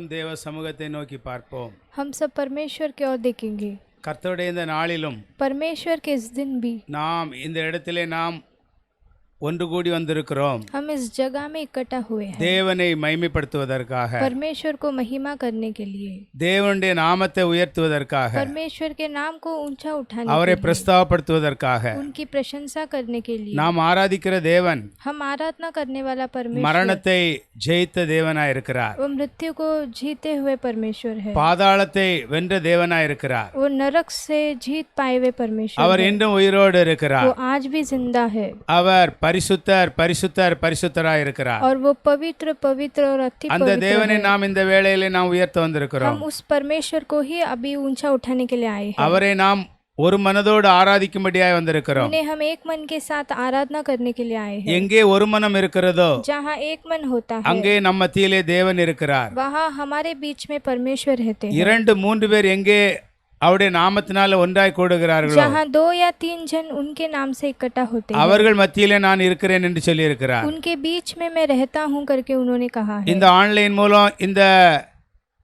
எல்லாரும் தேவ சமூகத்தை நோக்கி பார்ப்போம். हम सब परमेश्वर की ओर देखेंगे. கர்த்தருடைய இந்த நாளிலும் परमेश्वर के इस दिन भी நாம் இந்த இடத்திலே நாம் ஒன்று கூடி வந்திருக்கிறோம். हम इस जगह में इकट्ठा हुए हैं தேவனை மகிமைப்படுத்துவதற்காக, परमेश्वर को महिमा करने के लिए, தேவனுடைய நாமத்தை உயர்த்துவதற்காக, परमेश्वर के नाम को ऊंचा उठाने அவரை के लिए, பிரஸ்தாபப்படுத்துவதற்காக. उनकी प्रशंसा करने के लिए நாம் ஆராதிக்கிற தேவன் हम आराधना करने वाला परमेश्वर மரணத்தை ஜெயித்த தேவனாய் இருக்கிறார். वो मृत्यु को जीते हुए परमेश्वर है. பாதாளத்தை வென்ற தேவனாய் இருக்கிறார். वो नरक से जीत पाए हुए परमेश्वर அவர் है. என்றும் உயிரோடு இருக்கிறார். वो आज भी जिंदा है அவர் பரிசுத்தர் பரிசுத்தர் பரிசுத்தராய் இருக்கிறார். और वो पवित्र पवित्र और अति அந்த पवित्र தேவனை है. நாம் இந்த வேளையிலே நாம் உயர்த்த வந்திருக்கிறோம். हम उस परमेश्वर को ही अभी ऊंचा उठाने के लिए आए हैं. அவரை நாம் ஒரு மனதோடு ஆராதிக்கும்படியாய் வந்திருக்கிறோம். उन्हें हम एक मन के साथ आराधना करने के लिए आए हैं. எங்கே ஒரு மனம் இருக்கிறதோ जहाँ एक मन होता है அங்கே நம்ம மத்தியிலே தேவன் இருக்கிறார். वहाँ हमारे बीच में परमेश्वर रहते हैं. இரண்டு மூன்று பேர் எங்கே அவருடைய நாமத்தினால ஒன்றாய் கூடுகிறார்களோ जहाँ 2 या 3 जन उनके नाम से इकट्ठा होते हैं, அவர்கள் மத்தியிலே நான் இருக்கிறேன் என்று சொல்லி இருக்கிறார். उनके बीच में मैं रहता हूँ करके उन्होंने कहा है. இந்த ஆன்லைன் மூலம் இந்த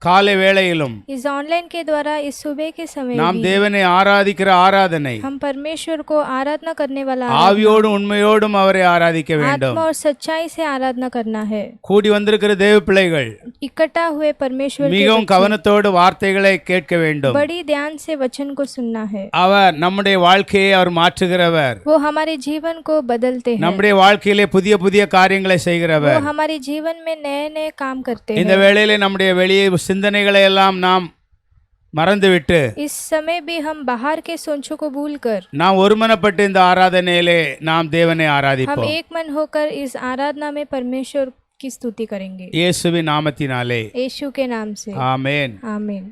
காலை வேளையிலும் इस ऑनलाइन के द्वारा इस सुबह के समय நாம் भी தேவனை ஆராதிக்கிற ஆராதனை हम परमेश्वर को आराधना करने वाला ஆவியோடும் உண்மையோடும் அவரை ஆராதிக்க வேண்டும். आत्मा और सच्चाई से आराधना करना है. கூடி வந்திருக்கிற தேவ பிள்ளைகள் इकट्ठा हुए परमेश्वर के மிகவும் बच्चे கவனத்தோடு வார்த்தைகளை கேட்க வேண்டும். बड़ी ध्यान से वचन को सुनना है. அவர் நம்முடைய வாழ்க்கையை அவர் மாற்றுகிறவர். वो हमारे जीवन को बदलते हैं. நம்முடைய வாழ்க்கையிலே புதிய புதிய காரியங்களை वो செய்கிறவர். हमारे जीवन में नए नए काम करते இந்த हैं. வேளையிலே நம்முடைய வெளியே சிந்தனைகளை எல்லாம் நாம் மறந்துவிட்டு इस समय भी हम बाहर के सोचों को भूलकर நாம் ஒருமனப்பட்டு இந்த ஆராதனையிலே நாம் தேவனை हम ஆராதிப்போம். एक मन होकर इस आराधना में परमेश्वर की स्तुति करेंगे. இயேசுவின் நாமத்தினாலே यीशु के नाम से ஆமென். आमीन.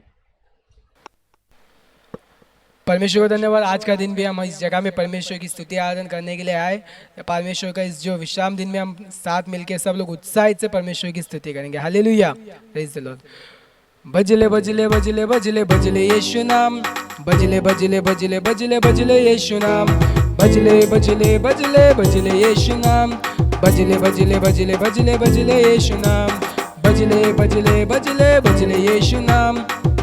परमेश्वर को धन्यवाद. आज का दिन भी हम इस जगह में परमेश्वर की स्तुति आराधना करने के लिए आए. परमेश्वर का इस जो विश्राम दिन में हम साथ मिलकर सब लोग उत्साहित से परमेश्वर की स्तुति करेंगे. Hallelujah, praise the lord. बजले बजले बजले बजले बजले यीशु नाम, बजले बजले बजले बजले बजले यीशु नाम, बजले बजले बजले बजले यीशु नाम, बजले बजले बजले बजले बजले यीशु नाम, बजले बजले बजले बजले यीशु नाम,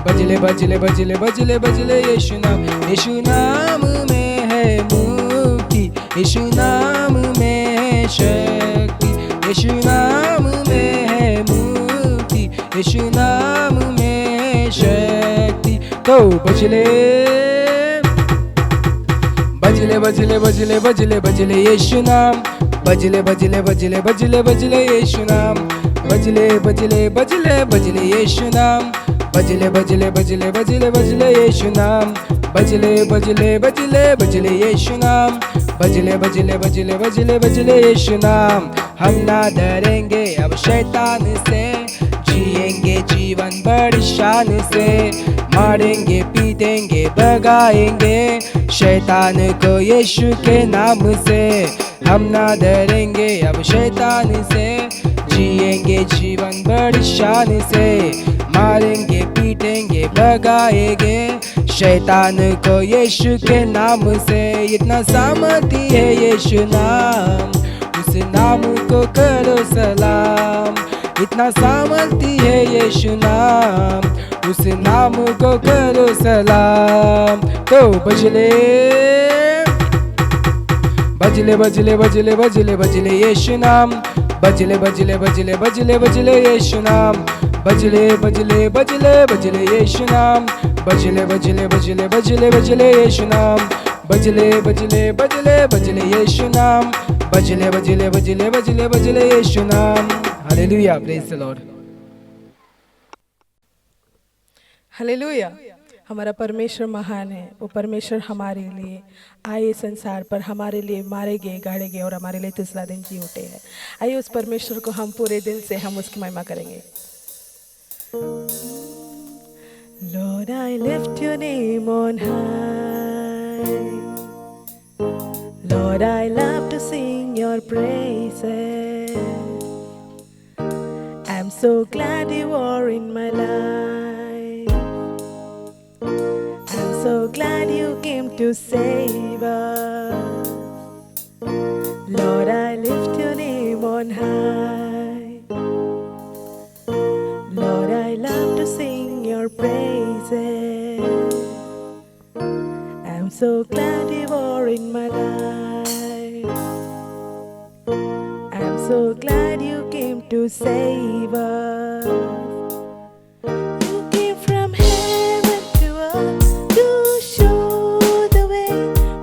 बजले बजले बजले बजले बजले यीशु नाम. यीशु नाम में है मुक्ति, यीशु नाम में है शक्ति, यीशु नाम में है मुक्ति, यीशु नाम में है शक्ति. तो बजले बजले बजले बजले बजले बजले यीशु नाम, बजले बजले बजले बजले बजले यीशु नाम, बजले बजले बजले बजले यीशु नाम, बजले बजले बजले बजले बजले यीशु नाम, बजले बजले बजले बजले यीशु नाम, बजले बजले बजले बजले बजले यीशु नाम. हम ना डरेंगे अब शैतान से, जिएंगे जीवन बड़ी शान से, मारेंगे पीटेंगे भगाएंगे शैतान को यीशु के नाम से. हम ना डरेंगे अब शैतान से, जिएंगे जीवन बड़ी शान से, मारेंगे पीटेंगे भगाएंगे शैतान को यीशु के नाम से. इतना सामर्थी है यीशु नाम, उस नाम को करो सलाम. इतना सामर्थी है यीशु नाम, उस नाम को करो सलाम. तो बजले बजले बजले बजले बजले बजले यीशु नाम, बजले बजले बजले बजले बजले यीशु नाम, बजले बजले बजले बजले यीशु नाम, बजले बजले बजले बजले बजले यीशु नाम, बजले बजले बजले बजले यीशु नाम, बजले बजले बजले बजले बजले यीशु नाम. Hallelujah, praise the Lord. Hallelujah. हमारा परमेश्वर महान है. वो परमेश्वर हमारे लिए आए संसार पर, हमारे लिए मारे गए गाड़े गए और हमारे लिए तीसरा दिन जी उठे हैं. आइए उस परमेश्वर को हम पूरे दिल से हम उसकी महिमा करेंगे. Lord, I lift your name on high. Lord, I love to sing your praises. I'm so glad you are in my life. I'm so glad you came to save us. Lord, I lift your name on high. Lord, I love praises. I'm so glad you are in my life. I'm so glad you came to save us. You came from heaven to earth to show the way,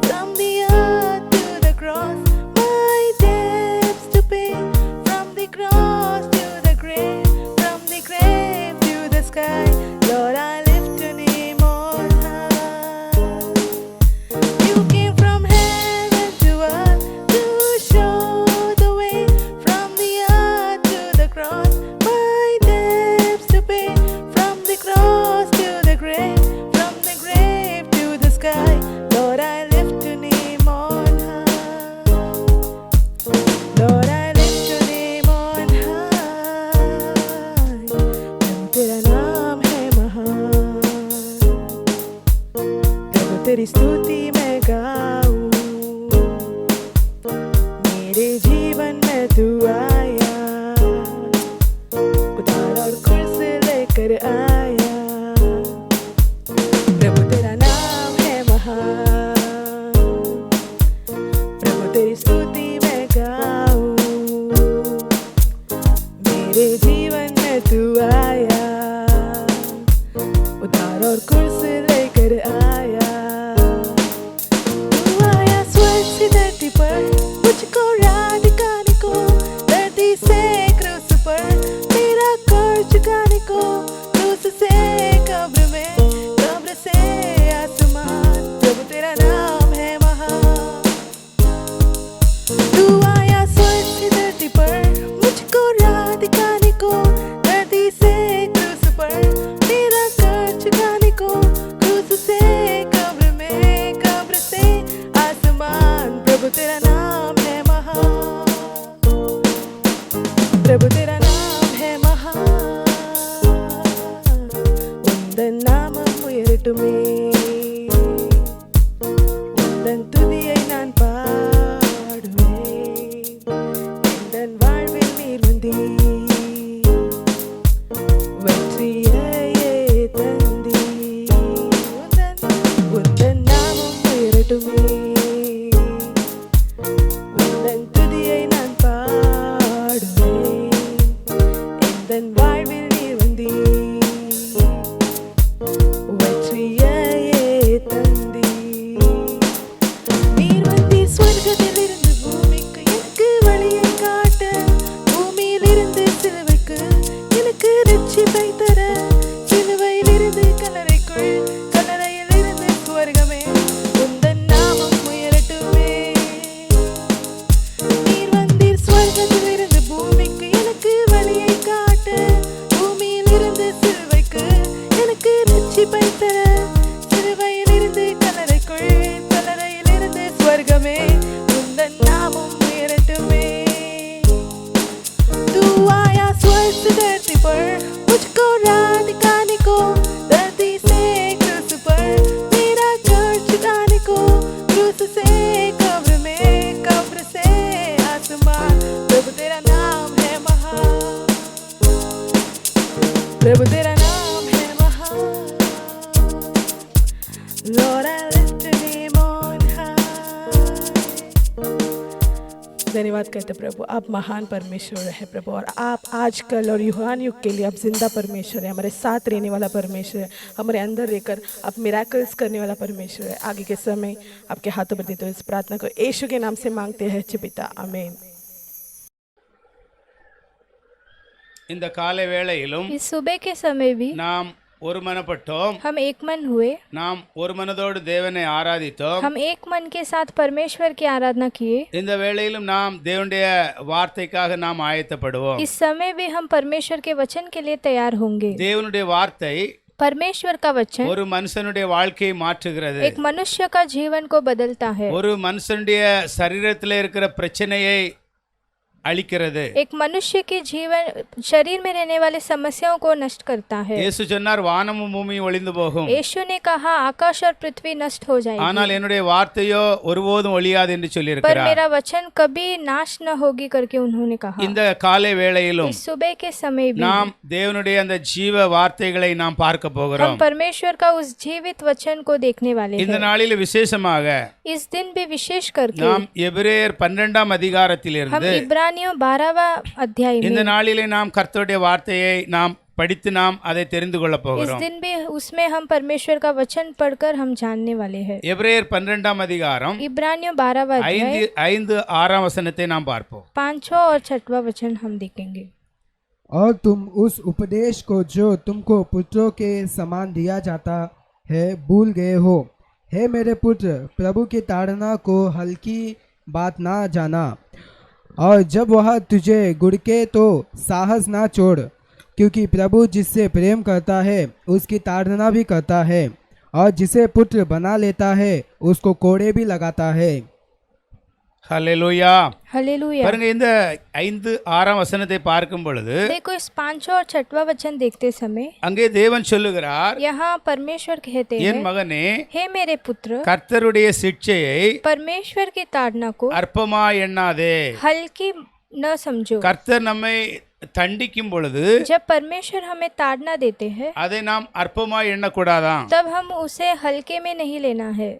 from the earth to the cross, my debts to pay, from the cross to the grave, from the grave to the sky. Lord, I lift your name on high. You came from heaven to earth to show the way, from the earth to the cross, my debts to pay, from the cross to the grave, from the grave to the sky. Lord, I lift your name on high. Lord, I lift your name on high. प्रभु तेरा नाम है महान, प्रभु तेरी स्तुति मैं गाऊं, मेरे जीवन में तू आया, उधार और कुर्सी लेकर आया। प्रभु तेरा नाम है महान, प्रभु तेरी स्तुति मैं गाऊं, मेरे जीवन में तू आया, उधार और कुर्सी लेकर आया। तू आया स्वर्ग से धरती पर, मुझको राह दिखाने को, धरती से क्रूस पर मेरा कर चुकाने को, क्रूस से कब्र में, कब्र से आसमान। प्रभु तेरा नाम है महान। तू आया स्वर्ग से धरती पर, मुझको राह दिखाने को, धरती से क्रूस पर मेरा कर चुकाने को, क्रूस से कब्र में, कब्र से आसमान। प्रभु तेरा नाम है महान, प्रभु तेरा नाम है महान। உந்தன் நாமம் உயரட்டுமே, உந்தன் துதியை நான் பாடுவேன், எந்தன் வாழ்வில் நீர் வந்தீர், வெற்றியையே தந்தீர். உந்தன் நாமம் உயரட்டுமே, உந்தன் துதியை நான் பாடுவேன், எந்தன் வாழ்வில் நீர் வந்தீர், வெற்றியையே தந்தீர். நீர் வந்தீர் ஸ்வர்கத்திலிருந்து பூமிக்கு, எனக்கு வழியை காட்ட, பூமியிலிருந்து சிலுவைக்கு எனக்கு ரட்சிப்பை தர, சிலுவையிலிருந்து கல்லறைக்குள், கல்லறையிலிருந்து சுவர்கமே, உந்தன் நாமம் உயரட்டுமே. நீர் வந்தீர் ஸ்வர்கத்திலிருந்து பூமிக்கு, எனக்கு வழியை காட்ட, பூமியிலிருந்து சிலுவைக்கு எனக்கு ரட்சிப்பை தர, சிலுவையிலிருந்து கல்லறைக்குள், கல்லறையிலிருந்து சுவர்கமே, உந்தன் நாமம் உயரட்டுமே। तू आया स्वर्ग से धरती पर, मुझको राह दिखाने को, धरती से क्रूस पर मेरा कर चुकाने को, क्रूस से कब्र में, कब्र से आसमान। प्रभु तेरा नाम है महान, प्रभु तेरा नाम है महान। Lord, I lift your name on high. धन्यवाद करते प्रभु, आप महान परमेश्वर है प्रभु, और आप आज कल और युगान युग के लिए आप जिंदा परमेश्वर है, हमारे साथ रहने वाला परमेश्वर है, हमारे अंदर रहकर आप मिराकल्स करने वाला परमेश्वर है। आगे के समय आपके हाथों पर देते हुए इस प्रार्थना को यीशु के नाम से मांगते हैं अच्छे पिता, आमीन। இந்த காலை வேளையிலும் इस सुबह के समय भी நாம் ஒருமனப்பட்டோம், हम एक मन हुए, நாம் ஒரு மனதோடு தேவனை ஆராதித்தோம்। हम एक मन के साथ परमेश्वर की आराधना किए। இந்த வேளையிலும் நாம் தேவனுடைய வார்த்தைக்காக நாம் ஆயத்தப்படுவோம்। इस समय भी हम परमेश्वर के वचन के लिए तैयार होंगे। தேவனுடைய வார்த்தை परमेश्वर का वचन ஒரு மனுஷனுடைய வாழ்க்கையை மாற்றுகிறது, एक मनुष्य का जीवन को बदलता है। ஒரு மனுஷனுடைய சரீரத்தில் இருக்கிற பிரச்சனையை அழிக்கிறது. एक मनुष्य के जीवन शरीर में रहने वाले समस्याओं को नष्ट करता है। இயேசு சொன்னார் வானமும் பூமியும் ஒளிந்து போகும், यीशु ने कहा आकाश और पृथ्वी नष्ट हो जाएगी, ஆனால் என்னுடைய வார்த்தையோ ஒருபோதும் ஒழியாது என்று पर சொல்லியிருக்கிறார். मेरा वचन कभी नाश न होगी करके उन्होंने कहा। இந்த காலை வேளையிலும் इस सुबह के समय भी நாம் தேவனுடைய அந்த ஜீவ வார்த்தைகளை நாம் பார்க்க हम போகிறோம். परमेश्वर का उस जीवित वचन को देखने वाले இந்த हैं। நாளில் விசேஷமாக इस दिन भी विशेष करके நாம் எபிரேயர் 12ஆம் हम அதிகாரத்திலிருந்து इब्रानियों 12वां अध्याय இந்த में நாளிலே நாம் கர்த்தருடைய வார்த்தையை நாம் படித்து நாம் அதை தெரிந்து கொள்ள इस போகிறோம். दिन भी उसमें हम परमेश्वर का वचन पढ़कर हम जानने वाले हैं। எபிரேயர் 12ஆம் அதிகாரம் इब्रानियों 12वां अध्याय 5-6 வசனத்தை நாம் பார்ப்போம். 5वां और 6वां वचन हम देखेंगे। और तुम उस उपदेश को जो तुमको पुत्रों के समान दिया जाता है भूल गए हो। हे मेरे पुत्र, प्रभु की ताड़ना को हल्की बात ना जाना, और जब वह तुझे गुड़के तो साहस ना छोड़, क्योंकि प्रभु जिससे प्रेम करता है उसकी ताड़ना भी करता है, और जिसे पुत्र बना लेता है उसको कोड़े भी लगाता है। ஹல்லேலூயா. हालेलुया। பாருங்க, இந்த 5-6 வசனத்தை பார்க்கும் பொழுது देखो इस 5वां और 6वां वचन देखते समय அங்கே தேவன் சொல்லுகிறார், यहाँ परमेश्वर कहते என் हैं, மகனே, हे मेरे पुत्र, கர்த்தருடைய சிட்சையை परमेश्वर की ताड़ना को அற்பமா எண்ணாதே. हल्की न समझो। கர்த்தர் நம்மை தண்டிக்கும் பொழுது जब परमेश्वर हमें ताड़ना देते हैं அதை நாம் அற்பமா எண்ணக்கூடாதாம். तब हम उसे हल्के में नहीं लेना है।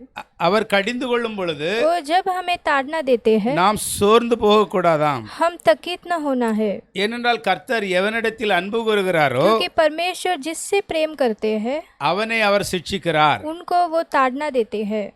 அவர் கடிந்து கொள்ளும் பொழுது वो जब हमें ताड़ना देते हैं நாம் சோர்ந்து போகக்கூடாதாம். हम तकित न होना है, ஏனென்றால் கர்த்தர் எவனிடத்தில் அன்பு கூறுகிறாரோ क्योंकि परमेश्वर जिससे प्रेम करते हैं அவனை அவர் சிட்சிக்கிறார். उनको वो ताड़ना देते हैं।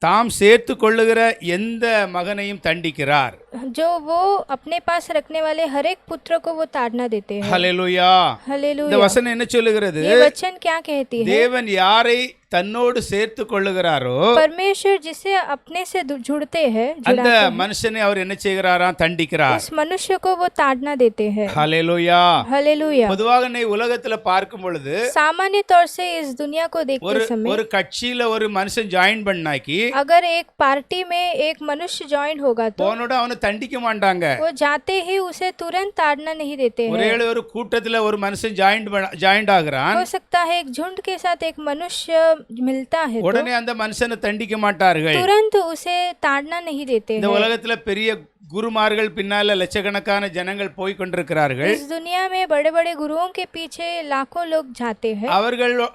தாம் சேர்த்து கொள்ளுகிற எந்த மகனையும் தண்டிக்கிறார். जो वो अपने पास रखने वाले हर एक पुत्र को वो ताड़ना देते हैं। ஹல்லேலூயா. இந்த हालेलुया। வசனம் என்ன சொல்லுகிறது? ये वचन क्या कहती है? தேவன் யாரை தன்னோடு சேர்த்து கொள்ளுகிறாரோ परमेश्वर जिसे अपने से जुड़ते हैं, அந்த जुड़ाते हैं, மனுஷனை அவர் என்ன செய்கிறாராம்? தண்டிக்கிறார். उस मनुष्य को वो ताड़ना देते हैं। ஹல்லேலூயா. हालेलुया। பொதுவாக நீ உலகத்துல பார்க்கும் பொழுது सामान्य तौर से इस दुनिया को देखते ஒரு समय ஒரு கட்சியில ஒரு மனுஷன் ஜாயின் பண்ணாக்கி अगर एक पार्टी में एक मनुष्य ज्वाइन होगा तो போனோட அவனை தண்டிக்க மாட்டாங்க. वो जाते ही उसे तुरंत ताड़ना नहीं देते ஒரே हैं। ஒரு கூட்டத்துல ஒரு மனுஷன் ஜாயின் ஆகுறான், हो सकता है एक झुंड के साथ एक मनुष्य मिलता है तो உடனே அந்த மனுஷனை தண்டிக்க மாட்டார்கள். तुरंत उसे ताड़ना नहीं देते இந்த हैं। உலகத்துல பெரிய குருமார்கள் பின்னால லட்சக்கணக்கான ஜனங்கள் போய் கொண்டிருக்கிறார்கள். इस दुनिया में बड़े बड़े गुरुओं के पीछे लाखों लोग जाते हैं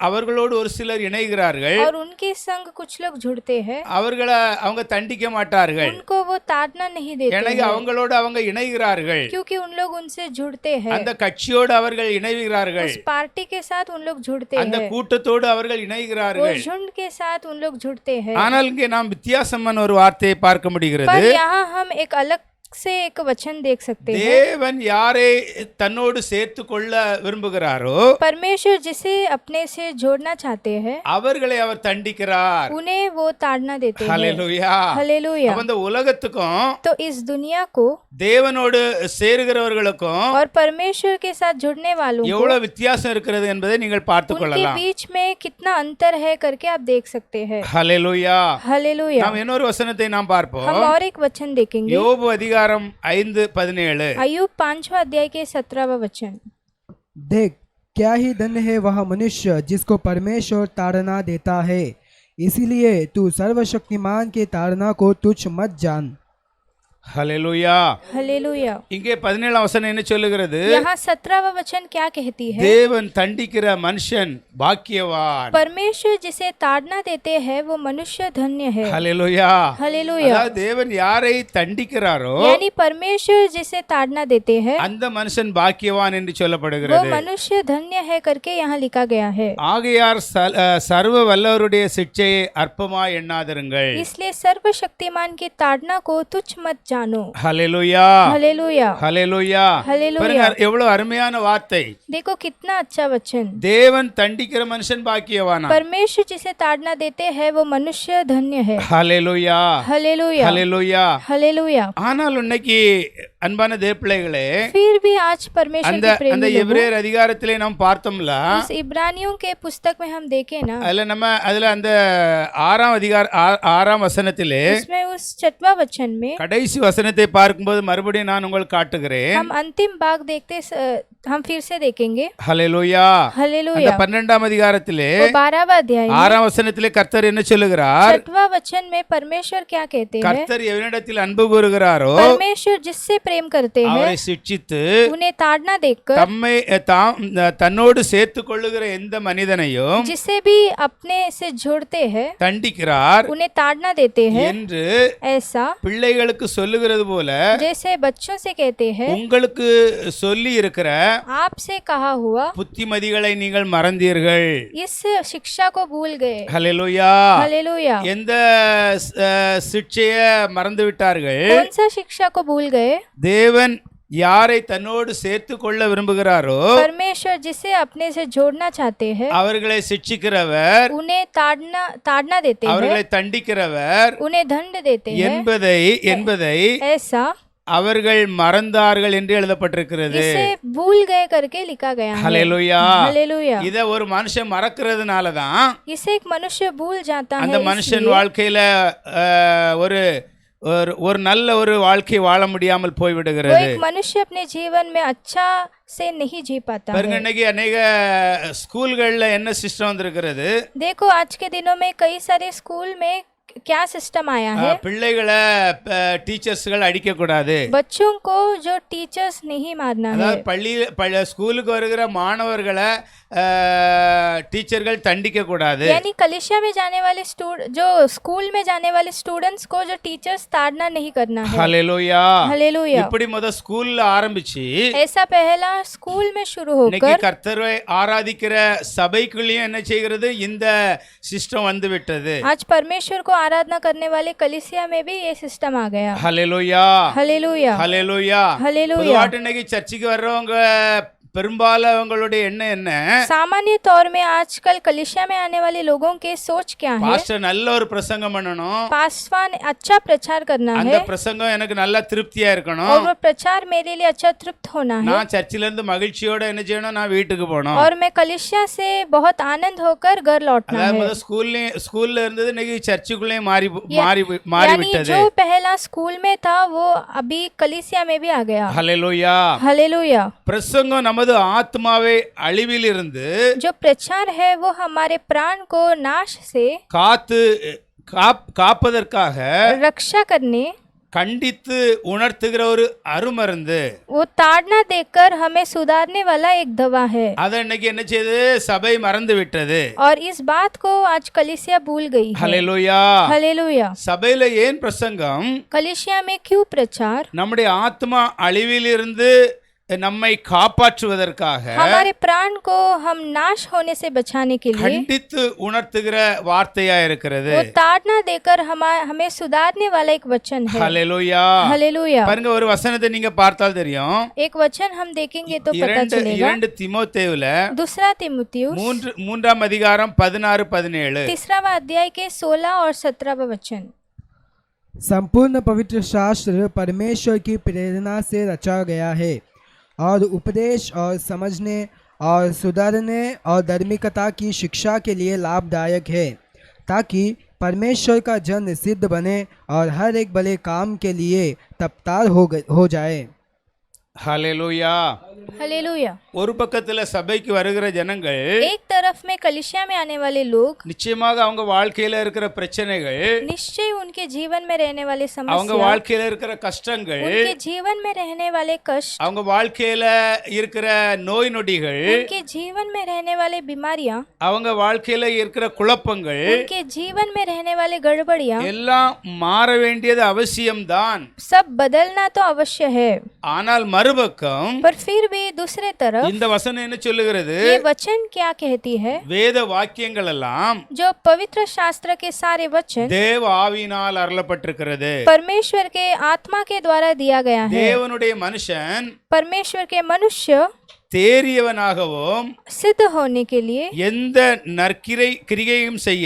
அவர்களோடு ஒரு சிலர் இணைகிறார்கள். और उनके संग कुछ लोग जुड़ते हैं, அவர்களை அவங்க தண்டிக்க மாட்டார்கள். उनको वो ताड़ना नहीं देते எனக்கு हैं, அவங்களோடு அவங்க இணைகிறார்கள். क्योंकि उन लोग उनसे जुड़ते हैं। அந்த கட்சியோடு அவர்கள் இணைகிறார்கள். उस पार्टी के साथ उन लोग जुड़ते அந்த हैं, கூட்டத்தோடு அவர்கள் वो இணைகிறார்கள். झुंड के साथ उन लोग जुड़ते हैं। ஆனால் இங்கே நாம் வித்தியாசமான ஒரு வார்த்தையை பார்க்க முடிகிறது. पर यहाँ हम एक अलग से एक वचन देख सकते हैं। தேவன் யாரை தன்னோடு சேர்த்து கொள்ள விரும்புகிறாரோ परमेश्वर जिसे अपने से जोड़ना चाहते हैं அவர்களை அவர் தண்டிக்கிறார். उन्हें वो ताड़ना देते हैं। ஹல்லேலூயா. हालेलुया। அப்ப இந்த உலகத்துக்கும் तो इस दुनिया को தேவனோடு சேருகிறவர்களுக்கும் और परमेश्वर के साथ जुड़ने वालों को எவ்வளவு வித்தியாசம் இருக்கிறது என்பதை நீங்கள் பார்த்து उनके கொள்ளலாம். बीच में कितना अंतर है करके आप देख सकते हैं। ஹல்லேலூயா. हालेलुया। நாம் இன்னொரு வசனத்தை நாம் हम பார்ப்போம். और एक वचन देखेंगे, யோபு அதிகாரம் 5:17. अय्यूब 5वां अध्याय के 17वां वचन। देख, क्या ही धन्य है वह मनुष्य जिसको परमेश्वर ताड़ना देता है, इसीलिए तू सर्वशक्तिमान के ताड़ना को तुच्छ मत जान। ஹல்லேலூயா. हालेलुया। இங்கே 17 வசனம் என்ன சொல்லுகிறது? यहाँ 17वां वचन क्या कहती है? தேவன் தண்டிக்கிற மனுஷன் பாக்கியவான். परमेश्वर जिसे ताड़ना देते हैं वो मनुष्य धन्य है। ஹல்லேலூயா. हालेलुया। அதாவது தேவன் யாரை தண்டிக்கிறாரோ यानी परमेश्वर जिसे ताड़ना देते हैं அந்த மனுஷன் பாக்கியவான் என்று वो சொல்லப்படுகிறது. मनुष्य धन्य है करके यहाँ लिखा गया है। ஆகையார் சர்வ வல்லவருடைய சிட்சையை அற்பமாய் எண்ணாதிருங்கள். इसलिए सर्वशक्तिमान की ताड़ना को तुच्छ मत जानो। ஹல்லேலூயா. हालेलुया। ஹல்லேலூயா. हालेलुया। பாருங்க, எவ்வளவு அருமையான வார்த்தை. देखो कितना अच्छा वचन। தேவன் தண்டிக்கிற மனுஷன் பாக்கியவானா. परमेश्वर जिसे ताड़ना देते हैं वो मनुष्य धन्य है। ஹல்லேலூயா. हालेलुया। ஹல்லேலூயா. हालेलुया। ஆனால் இன்னைக்கு அன்பான தேவப்பிள்ளைகளே, फिर भी आज परमेश्वर அந்த के அந்த प्रेमी लोगों, எபிரேயர் அதிகாரத்திலே நாம் பார்த்தோம்ல, उस इब्रानियों के पुस्तक में हम देखे ना, அதுல அந்த 6ஆம் வசனத்திலே इसमें उस उस 6वां वचन में கடைசி வசனத்தை பார்க்கும்போது மறுபடியும் நான் உங்களுக்கு காட்டுகிறேன். हम अंतिम भाग हम फिर से देखेंगे. ஹல்லேலூயா. அந்த हालेलुया. 12ஆம் அதிகாரத்திலே वो 12वां अध्याय में 6ஆம் வசனத்திலே கர்த்தர் என்ன சொல்லுகிறார்? 6वां वचन में परमेश्वर क्या कहते हैं? கர்த்தர் எவனிடத்தில் அன்பு கூறுகிறாரோ परमेश्वर जिससे प्रेम करते हैं அவரை சிட்சித்து उन्हें ताड़ना देकर தன்னோடு சேர்த்துக் கொள்ளுகிற எந்த மனிதனையும் जिसे भी अपने से जोड़ते हैं தண்டிக்கிறார் उन्हें ताड़ना देते हैं. என்று ऐसा பிள்ளைகளுக்கு சொல்லுகிறது போல जैसे बच्चों से कहते हैं உங்களுக்கு சொல்லி இருக்கிற आपसे कहा हुआ புத்திமதிகளை நீங்கள் மறந்தீர்கள். इस शिक्षा को भूल गए. ஹல்லேலூயா. हालेलुया. எந்த சிட்சைய மறந்து விட்டார்கள்? कौन सा शिक्षा को भूल गए? தேவன் யாரை தன்னோடு சேர்த்து கொள்ள விரும்புகிறாரோ परमेश्वर जिसे अपने से जोड़ना चाहते हैं அவர்களை சிட்சிக்கிறவர், उन्हें ताड़ना देते हैं, அவர்களை தண்டிக்கிறவர் उन्हें दंड देते हैं. என்பதை ऐसा அவர்கள் மறந்தார்கள் என்று எழுதப்பட்டிருக்கிறது. इसे भूल गए करके लिखा गया है. ஹல்லேலூயா. हालेलुया. இத ஒரு மனுஷன் மறக்கிறதுனால தான் इसे एक मनुष्य भूल जाता அந்த है. மனுஷன் வாழ்க்கையில ஒரு நல்ல ஒரு வாழ்க்கை வாழ முடியாமல் वो போய்விடுகிறது. एक मनुष्य अपने जीवन में अच्छा से नहीं जी पाता பாருங்க, है. இன்னைக்கு அநேக ஸ்கூல்கள்ல என்ன சிஸ்டம் வந்திருக்கிறது? देखो आज के दिनों में कई सारे स्कूल में क्या सिस्टम आया है. பிள்ளைகளை டீச்சர்ஸ்கள் அடிக்க கூடாது. बच्चों को जो टीचर्स नहीं मारना है. அதாவது ஸ்கூலுக்கு வருகிற மாணவர்களை டீச்சர்கள் தண்டிக்க கூடாது. यानी कलिसिया में जाने वाले जो स्कूल में जाने वाले स्टूडेंट्स को जो टीचर्स ताड़ना नहीं करना है. ஹல்லேலூயா. हालेलुया. இப்படி ஸ்கூல்ல ஆரம்பிச்சு ऐसा पहला स्कूल में शुरू இன்னைக்கு होकर கர்த்தரை ஆராதிக்கிற சபைக்குள்ளேயும் என்ன செய்கிறது? இந்த சிஸ்டம் வந்து விட்டது. आज परमेश्वर को आराधना करने वाले कलिसिया में भी ये सिस्टम आ गया. ஹல்லேலூயா. हालेलुया. ஹல்லேலூயா. हालेलुया. பொதுவாக இன்னைக்கு சர்ச்சுக்கு வர்றவங்க பெரும்பாலானவங்களுடைய எண்ணம் என்ன? सामान्य तौर में आजकल कलिसिया में आने वाले लोगों के सोच क्या है? பாஸ்டர் நல்ல ஒரு பிரசங்கம் பண்ணணும், पासवान अच्छा प्रचार करना அந்த है பிரசங்கம் எனக்கு நல்ல திருப்தியா और இருக்கணும், वो प्रचार मेरे लिए अच्छा तृप्त होना है நான் சர்ச்சில இருந்து மகிழ்ச்சியோட என்ன செய்யணும்? நான் வீட்டுக்கு போகணும். और मैं कलिसिया से बहुत आनंद होकर घर लौटना है. அதாவது ஸ்கூல்ல இருந்தது இன்னைக்கு சர்ச்சுக்குள்ளே மாறி यानी விட்டது. जो पहला स्कूल में था वो अभी कलिसिया में भी आ गया. ஹல்லேலூயா. हालेलुया. பிரசங்கம் நமது ஆத்மாவை அழிவில் இருந்து जो प्रचार है वो हमारे प्राण को नाश से காப்பதற்காக रक्षा करने கண்டித்து உணர்த்துகிற ஒரு அருமருந்து, वो ताड़ना देकर हमें सुधारने वाला एक दवा है. அதை இன்னைக்கு என்ன செய்யுது? சபை மறந்து விட்டது. और इस बात को आज कलिसिया भूल गई है. ஹல்லேலூயா. हालेलुया. சபையில ஏன் பிரசங்கம்? कलिसिया में क्यों प्रचार? நம்முடைய ஆத்மா அழிவில் இருந்து நம்மை காப்பாற்றுவதற்காக, हमारे प्राण को हम नाश होने से बचाने के लिए கண்டித்து உணர்த்துகிற வார்த்தையா இருக்கிறது. वो ताड़ना देकर हमें सुधारने वाला एक वचन है. ஹல்லேலூயா. हालेलुया. பாருங்க, ஒரு வசனத்தை நீங்க பார்த்தால் தெரியும். एक वचन हम देखेंगे तो पता चलेगा. 2 தீமோத்தேயுல दूसरा तीमुथियुस 3ஆம் அதிகாரம் 16-17. तीसरावां अध्याय के 16 और 17वां वचन. संपूर्ण पवित्र शास्त्र परमेश्वर की प्रेरणा से रचा गया है और उपदेश और समझने और सुधारने और धार्मिकता की शिक्षा के लिए लाभदायक है, ताकि परमेश्वर का जन सिद्ध बने और हर एक भले काम के लिए तत्पर हो जाए. ஹல்லேலூயா. हालेलुया. ஒரு பக்கத்துல சபைக்கு வருகிற ஜனங்கள் एक तरफ में कलिसिया में आने वाले लोग நிச்சயமாக அவங்க வாழ்க்கையில இருக்கிற பிரச்சனைகள், निश्चय उनके जीवन में रहने वाले அவங்க समस्या, வாழ்க்கையில இருக்கிற கஷ்டங்கள், उनके जीवन में रहने वाले कष्ट, அவங்க வாழ்க்கையில இருக்கிற நோய் நொடிகள், उनके जीवन में रहने वाले बीमारियां, அவங்க வாழ்க்கையில இருக்கிற குழப்பங்கள் उनके जीवन में रहने वाले गड़बड़ियां எல்லாம் மாற வேண்டியது அவசியம்தான். सब बदलना तो अवश्य है. ஆனால் மறுபக்கம் पर फिर भी दूसरे तरफ இந்த வசனம் என்ன சொல்லுகிறது? ये वचन क्या कहती है? வேத வாக்கியங்கள் எல்லாம் जो पवित्र शास्त्र के सारे वचन தேவ ஆவியினால் அருளப்பட்டிருக்கிறது. परमेश्वर के आत्मा के द्वारा दिया गया है. தேவனுடைய மனுஷன் परमेश्वर के मनुष्य தேறியவனாகவும் सिद्ध होने के लिए எந்த கிரியையும் செய்ய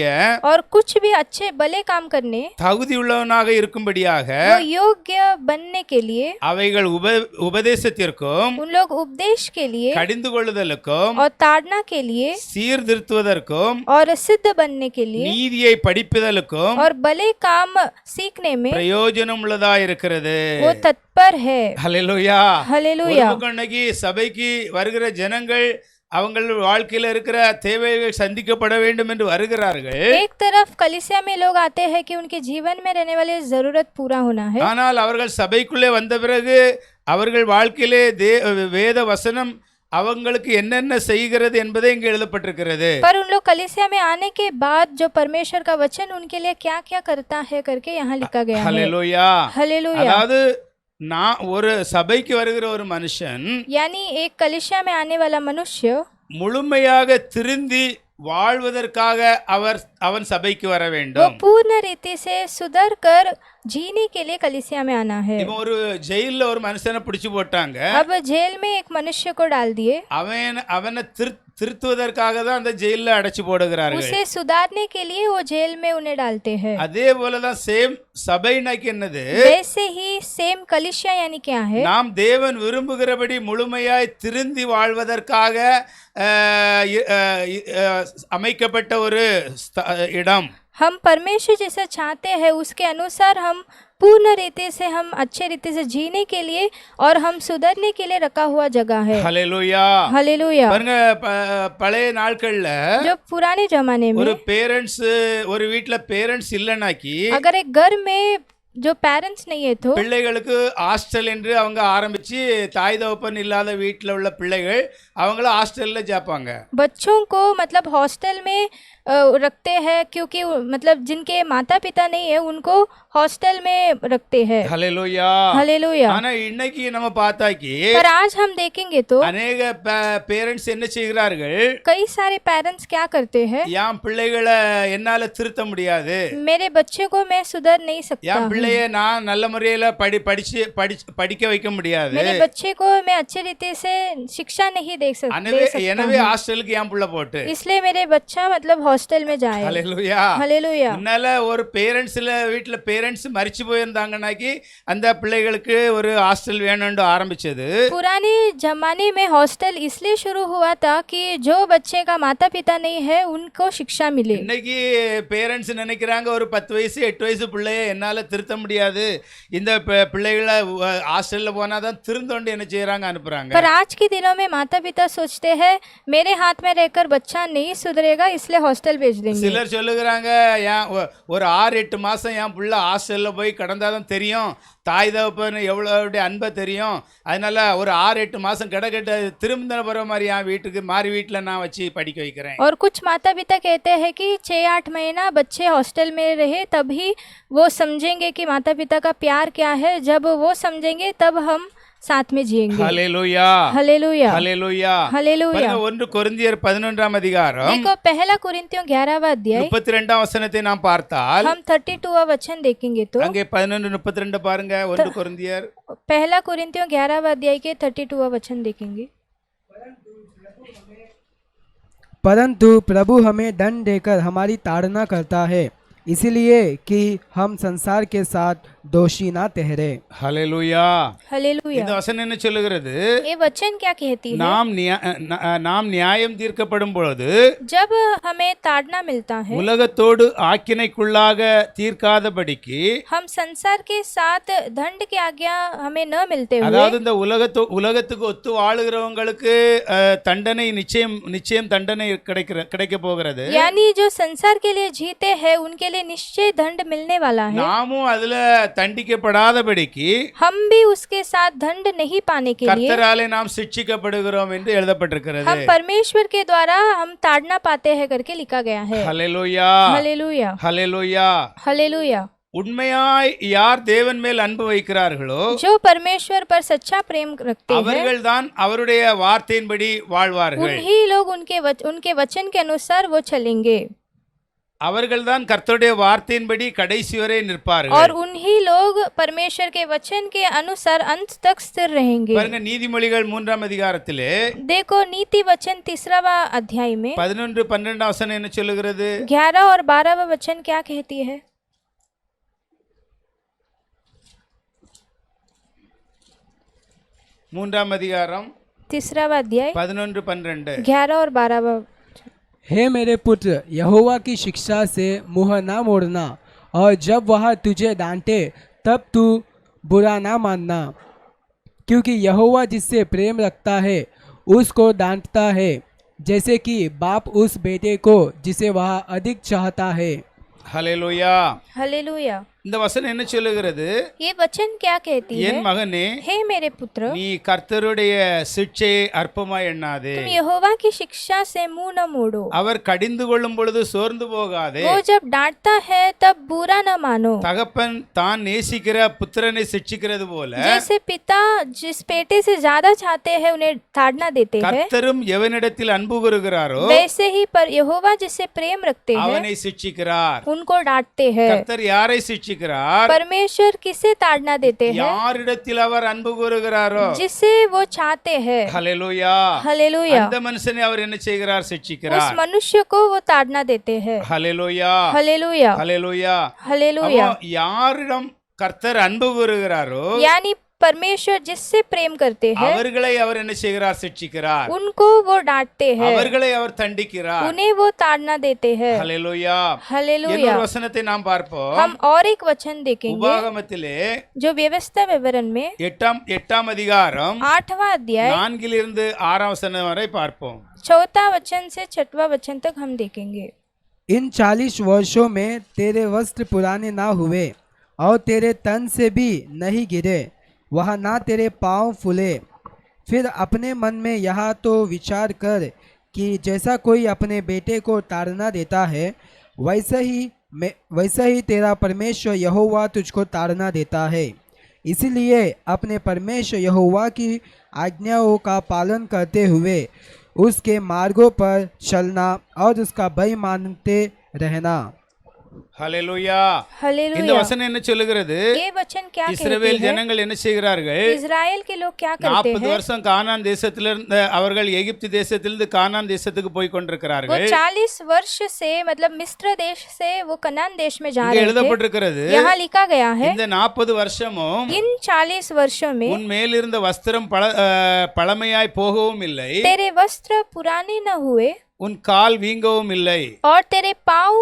और कुछ भी अच्छे भले काम करने, தகுதியுள்ளவனாக இருக்கும்படியாக वो योग्य बनने के लिए, அவைகள் உபதேசத்திற்கும் उन लोग उपदेश के लिए கடிந்து கொள்ளுதலுக்கும் और ताड़ना के लिए சீர்திருத்துவதற்கும் और सिद्ध बनने के लिए நீதியை படிப்புதலுக்கும் और भले काम सीखने में பிரயோஜனம் உள்ளதா இருக்கிறது. वो तत्पर है। ஹல்லேலூயா. हालेलुया। இன்னைக்கு சபைக்கு வருகிற ஜனங்கள் அவங்கள் வாழ்க்கையில இருக்கிற தேவைகள் சந்திக்கப்பட வேண்டும் என்று வருகிறார்கள். एक तरफ कलीसिया में लोग आते हैं कि उनके जीवन में रहने वाली जरूरत पूरा होना है, ஆனால் அவர்கள் சபைக்குள்ளே வந்த பிறகு அவர்கள் வாழ்க்கையிலே வேத வசனம் அவங்களுக்கு என்னென்ன செய்கிறது என்பதை இங்கே எழுதப்பட்டிருக்கிறது. पर उन लोग कलीसिया में आने के बाद जो परमेश्वर का वचन उनके लिए क्या क्या करता है करके यहाँ लिखा गया है। ஹல்லேலூயா. हालेलुया। அதாவது நான் ஒரு சபைக்கு வருகிற ஒரு மனுஷன் यानी एक कलीसिया में आने वाला मनुष्य முழுமையாக திருந்தி வாழ்வதற்காக அவன் சபைக்கு வர वो வேண்டும். पूर्ण रीति से सुधर कर जीने के लिए कलीसिया में आना है। இப்போ ஒரு ஜெயில்ல ஒரு மனுஷனை பிடிச்சு போட்டாங்க. अब जेल में एक मनुष्य को डाल दिए, அவனை திருத்துவதற்காக தான் அந்த ஜெயில்ல அடைச்சு போடுகிறார்கள். उसे सुधारने के लिए वो जेल में उन्हें डालते हैं। அதே போலதான் சேம் சபைனாக்கு என்னது, वैसे ही सेम कलीसिया यानी क्या है, நாம் தேவன் விரும்புகிறபடி முழுமையாய் திருந்தி வாழ்வதற்காக அமைக்கப்பட்ட ஒரு இடம். हम परमेश्वर जैसा चाहते हैं उसके अनुसार हम पूर्ण रीति से, हम अच्छे रीति से जीने के लिए और हम सुधरने के लिए रखा हुआ जगह है। ஹல்லேலூயா. हालेलुया। பாருங்க, பழைய நாட்கள்ல जो पुराने जमाने में ஒரு பேரண்ட்ஸ் ஒரு வீட்ல பேரண்ட்ஸ் இல்லனாக்கி अगर एक घर में जो पेरेंट्स नहीं है तो பிள்ளைகளுக்கு ஹாஸ்டல் என்று அவங்க ஆரம்பிச்சு தாய் தகப்பன் இல்லாத வீட்டில் உள்ள பிள்ளைகள் அவங்கள ஹாஸ்டல்ல சேர்ப்பாங்க. बच्चों को मतलब हॉस्टल में रखते हैं, क्योंकि मतलब जिनके माता पिता नहीं है उनको हॉस्टल में रखते हैं। ஹல்லேலூயா. हालेलुया। ஆனா இன்னைக்கு நம்ம பார்த்தாக்கி पर आज हम देखेंगे तो அநேக பேரண்ட்ஸ் என்ன செய்கிறார்கள், कई सारे पेरेंट्स क्या करते हैं, என் பிள்ளைகளை என்னால திருத்த முடியாது, मेरे बच्चे को मैं सुधर नहीं सकता என் हूँ, பிள்ளைய நான் நல்ல முறையில படிக்க வைக்க முடியாது, मेरे बच्चे को मैं अच्छे रीति से शिक्षा नहीं दे सकता எனவே ஹாஸ்டலுக்கு என் பிள்ளை போட்டு. इसलिए मेरे बच्चा मतलब हॉस्टल में जाए। ஹல்லேலூயா. हालेलुया। முன்னால ஒரு பேரண்ட்ஸ்ல வீட்டுல பேரண்ட்ஸ் மரிச்சு போயிருந்தாங்கன்னாக்கி அந்த பிள்ளைகளுக்கு ஒரு ஹாஸ்டல் வேணும்னு ஆரம்பிச்சது. पुराने जमाने में हॉस्टल इसलिए शुरू हुआ था कि जो बच्चे का माता पिता नहीं है उनको शिक्षा मिले। இன்னைக்கு பேரண்ட்ஸ் நினைக்கிறாங்க ஒரு 10 வயசு 8 வயசு பிள்ளைய என்னால திருத்த முடியாது, இந்த பிள்ளைகளை ஹாஸ்டல்ல போனாதான் திருந்தோண்டு என்ன செய்யறாங்க, அனுப்புறாங்க. पर आज के दिनों में माता पिता सोचते हैं मेरे हाथ में रहकर बच्चा नहीं सुधरेगा इसलिए हॉस्टल भेज देंगे। சிலர் சொல்லுகிறாங்க, ஒரு 6-8 மாசம் என் பிள்ளை ஹாஸ்டல்ல போய் கடந்தாதான் தெரியும் தாய் தகப்பன் எவ்வளவு அன்பை தெரியும், அதனால ஒரு 6-8 மாசம் கிடக்கட்ட திரும்ப போற மாதிரி என் வீட்டுக்கு மாறி வீட்டுல நான் வச்சு படிக்க வைக்கிறேன். और कुछ माता पिता कहते हैं कि 6-8 महीना बच्चे हॉस्टल में रहे तभी वो समझेंगे कि माता पिता का प्यार क्या है, जब वो समझेंगे तब हम साथ में जिएंगे। ஹல்லேலூயா. हालेलुया। ஹல்லேலூயா. हालेलुया। 1 கொரிந்தியர் 11ஆம் அதிகாரம் देखो पहला कुरिन्थियों 11वां अध्याय 32ஆம் வசனத்தை நாம் பார்த்தால் हम 32वां वचन देखेंगे तो அங்கே 11:32 பாருங்க. 1 கொரிந்தியர் पहला कुरिन्थियों 11वां अध्याय के 32वां वचन देखेंगे। परंतु प्रभु हमें दंड देकर हमारी ताड़ना करता है, इसलिए कि हम संसार के साथ दोषी ना ठहरे। ஹல்லேலூயா. हालेलुया। இந்த வசனம் என்ன சொல்லுகிறது, ये वचन क्या कहती है, நாம் நியாயம் தீர்க்கப்படும் பொழுது जब हमें ताड़ना मिलता है உலகத்தோடு ஆக்கினைக்குள்ளாக தீர்க்காதபடிக்கு, हम संसार के साथ दंड की आज्ञा हमें न मिलते हुए, அதாவது இந்த உலகத்துக்கு ஒத்து வாழுகிறவங்களுக்கு தண்டனை நிச்சயம் தண்டனை கிடைக்க போகிறது. यानी जो संसार के लिए जीते हैं उनके लिए निश्चय दंड मिलने वाला है। நாமும் அதுல தண்டிக்கப்படாதபடிக்கு हम भी उसके साथ दंड नहीं पाने के लिए கர்த்தராலே நாம் சிட்சிக்கப்படுகிறோம் என்று எழுதப்பட்டிருக்கிறது. हम परमेश्वर के द्वारा हम ताड़ना पाते हैं करके लिखा गया है। ஹல்லேலூயா. हालेलुया। ஹல்லேலூயா. हालेलुया। உண்மையாய் யார் தேவன் மேல் அன்பு வைக்கிறார்களோ जो परमेश्वर पर सच्चा प्रेम रखते हैं அவர்கள் தான் அவருடைய வார்த்தையின்படி வாழ்வார்கள். उन्हीं लोग उनके वचन के अनुसार वो चलेंगे। அவர்கள்தான் கர்த்தருடைய வார்த்தையின்படி கடைசி வரை நிற்பார்கள். और उन्हीं लोग परमेश्वर के वचन के अनुसार अंत तक स्थिर रहेंगे। பாருங்க, நீதிமொழிகள் 3ஆம் அதிகாரத்திலே देखो नीति वचन 3वां अध्याय में 11 12 வசனம் என்ன சொல்லுகிறது? 11 और 12वां वचन क्या कहती है? 3ஆம் அதிகாரம் 3वां अध्याय 11 12. 11 और 12वां। हे मेरे पुत्र, यहोवा की शिक्षा से मुँह ना मोड़ना, और जब वह तुझे डांटे तब तू बुरा ना मानना, क्योंकि यहोवा जिससे प्रेम रखता है उसको डांटता है, जैसे कि बाप उस बेटे को जिसे वह अधिक चाहता है। ஹல்லேலூயா. हालेलुया। இந்த வசனம் என்ன சொல்லுகிறது? ये वचन क्या कहती है? என் மகனே, हे मेरे पुत्र, நீ கர்த்தருடைய சிட்சையை அற்பமாய் எண்ணாதே. तुम यहोवा की शिक्षा से मुंह न मोड़ो। அவர் கடிந்து கொள்ளும் பொழுது சோர்ந்து போகாதே. वो जब डांटता है तब बुरा न मानो। தகப்பன் தான் நேசிக்கிற புத்திரனை சிட்சிக்கிறது போல जैसे पिता जिस बेटे से ज्यादा चाहते हैं उन्हें ताड़ना देते हैं, கர்த்தரும் எவனிடத்தில் அன்பு கூறுகிறாரோ वैसे ही पर यहोवा जिससे प्रेम रखते हैं அவனை சிட்சிக்கிறார். उनको डांटते हैं। கர்த்தர் யாரை சிட்சிக்கிறார்? परमेश्वर किसे ताड़ना देते हैं? யாரிடத்தில் அவர் அன்பு கூறுகிறாரோ जिसे वो चाहते हैं। ஹல்லேலூயா. हालेलुया। அந்த மனுஷனை அவர் என்ன செய்கிறார்? उस சிட்சிக்கிறார். मनुष्य को वो ताड़ना देते हैं। ஹல்லேலூயா. हालेलुया। ஹல்லேலூயா. हालेलुया। அப்போ யாரிடம் கர்த்தர் அன்பு கூறுகிறாரோ यानी परमेश्वर जिससे प्रेम करते हैं அவர்களை அவர் என்ன செய்கிறார்? சிட்சிக்கிறார். उनको वो डांटते हैं, அவர்களை அவர் தண்டிக்கிறார். उन्हें वो ताड़ना देते हैं। ஹல்லேலூயா. हालेलुया। இன்னொரு வசனத்தை நாம் பார்ப்போம். हम और एक वचन देखेंगे உபாகமத்திலே जो व्यवस्था विवरण में 8ஆம் அதிகாரம் 8वां अध्याय 4 6 வசனம் வரை பார்ப்போம். 4वां वचन से 6वां वचन तक हम देखेंगे। इन 40 वर्षों में तेरे वस्त्र पुराने ना हुए और तेरे तन से भी नहीं गिरे, वह ना तेरे पाँव फूले। फिर अपने मन में यह तो विचार कर कि जैसा कोई अपने बेटे को ताड़ना देता है वैसा ही तेरा परमेश्वर यहोवा तुझको ताड़ना देता है। इसलिए अपने परमेश्वर यहोवा की आज्ञाओं का पालन करते हुए उसके मार्गों पर चलना और उसका भय मानते रहना। ஹல்லேலூயா. இந்த हालेलुया। வசனம் என்ன சொல்லுகிறது? ये वचन क्या இஸ்ரவேல் कहते हैं? ஜனங்கள் என்ன செய்கிறார்கள்? इजराइल के लोग क्या करते 40 हैं? வருஷம் கானான் தேசத்திலிருந்து அவர்கள் எகிப்து தேசத்திலிருந்து கானான் தேசத்துக்கு போய் वो கொண்டிருக்கிறார்கள். 40 वर्ष से मतलब मिस्र देश से वो कनान देश में जा இங்கே रहे थे। எழுதப்பட்டிருக்கிறது, यहाँ लिखा गया है இந்த 40 வருஷமும் इन 40 वर्षों में உன் மேலிருந்த வஸ்திரம் பழமையாய் போகவும் இல்லை, तेरे वस्त्र पुराने न हुए உன் கால் வீங்கவும் இல்லை. और तेरे पाँव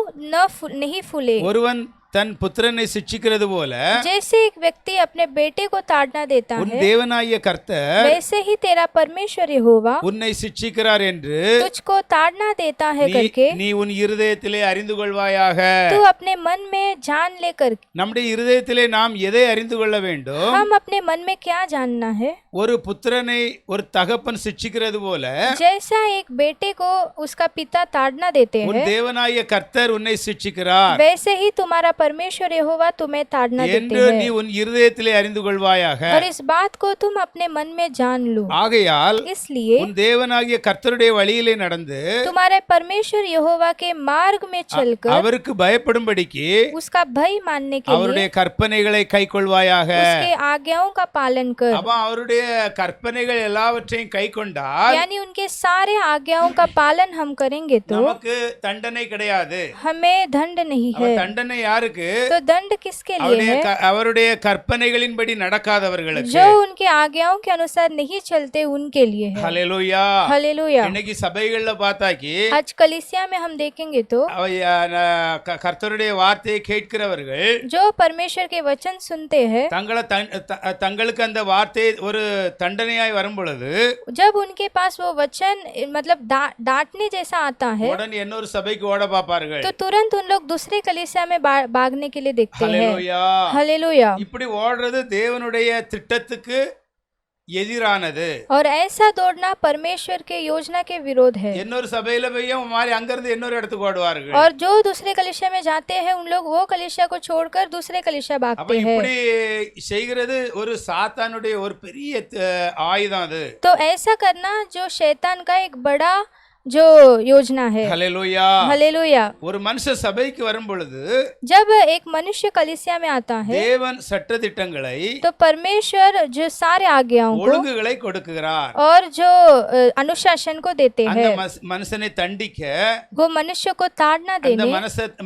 नहीं फूले। ஒருவன் தன் புத்திரனை சிட்சிக்கிறது போல जैसे एक व्यक्ति अपने बेटे को ताड़ना देता உன் है தேவனாகிய கர்த்தர் वैसे ही तेरा परमेश्वर यहोवा உன்னை சிட்சிக்கிறார் என்று तुझको ताड़ना देता है करके நீ உன் இருதயத்திலே அறிந்து கொள்வாயாக. तू अपने मन में जान लेकर। நம்முடைய இருதயத்திலே நாம் எதை அறிந்து கொள்ள வேண்டும்? हम अपने मन में क्या जानना है? ஒரு புத்திரனை ஒரு தகப்பன் சிட்சிக்கிறது போல जैसा एक बेटे को उसका पिता ताड़ना देते உன் हैं தேவனாகிய கர்த்தர் உன்னை சிட்சிக்கிறார் वैसे ही तुम्हारा परमेश्वर यहोवा तुम्हें ताड़ना देते என்று நீ हैं। உன் இருதயத்திலே அறிந்து கொள்வாயாக. और इस बात को तुम अपने मन में जान लो। ஆகையால் इसलिए உன் தேவனாகிய கர்த்தருடைய வழியிலே நடந்து तुम्हारे परमेश्वर यहोवा के मार्ग में चलकर அவருக்கு பயப்படும்படிக்கு उसका भय मानने के लिए அவருடைய கற்பனைகளை கைக்கொள்வாயாக. उसके आज्ञाओं का पालन कर। அப்ப அவருடைய கற்பனைகள் எல்லாவற்றையும் கைக்கொண்டால் यानी उनके सारे आज्ञाओं का पालन हम करेंगे तो நமக்கு தண்டனை கிடையாது. हमें दंड नहीं அவ है। தண்டனை யாருக்கு? तो दंड किसके लिए है? அவருடைய கற்பனைகளின்படி நடக்காதவர்களுக்கு. जो उनके आज्ञाओं के अनुसार नहीं चलते उनके लिए है। ஹல்லேலூயா. हालेलुया। இன்னைக்கு சபைகள்ல பார்த்தாக்கி आज कलीसिया में हम देखेंगे तो கர்த்தருடைய வார்த்தையை கேட்கிறவர்கள் जो परमेश्वर के वचन सुनते हैं தங்களுக்கு அந்த வார்த்தை ஒரு தண்டனையாய் வரும் பொழுது जब उनके पास वो वचन मतलब डांटने जैसा आता है உடனே இன்னொரு சபைக்கு ஓட பார்ப்பார்கள். तो तुरंत उन लोग दूसरे कलीसिया में भागने के लिए देखते हैं। ஹல்லேலூயா. हालेलुया। இப்படி ஓடுறது தேவனுடைய திட்டத்துக்கு எதிரானது. और ऐसा दौड़ना परमेश्वर के योजना के विरोध है। இன்னொரு சபையில போய் மாதிரி அங்கிருந்து இன்னொரு இடத்துக்கு ஓடுவார்கள். और जो दूसरे कलीसिया में जाते हैं उन लोग वो कलीसिया को छोड़कर दूसरे कलीसिया அப்ப भागते हैं। இப்படி செய்கிறது ஒரு சாத்தானுடைய ஒரு பெரிய ஆயுதம் அது. तो ऐसा करना जो शैतान का एक बड़ा जो योजना है। ஹல்லேலூயா. हालेलुया। ஒரு மனுஷன் சபைக்கு வரும் பொழுது जब एक मनुष्य कलीसिया में आता है தேவன் சட்ட திட்டங்களை तो परमेश्वर जो सारे आज्ञाओं को ஒழுங்குகளை கொடுக்கிறார். और जो अनुशासन को देते அந்த हैं, மனுஷனை தண்டிக்க वो मनुष्य को ताड़ना அந்த देने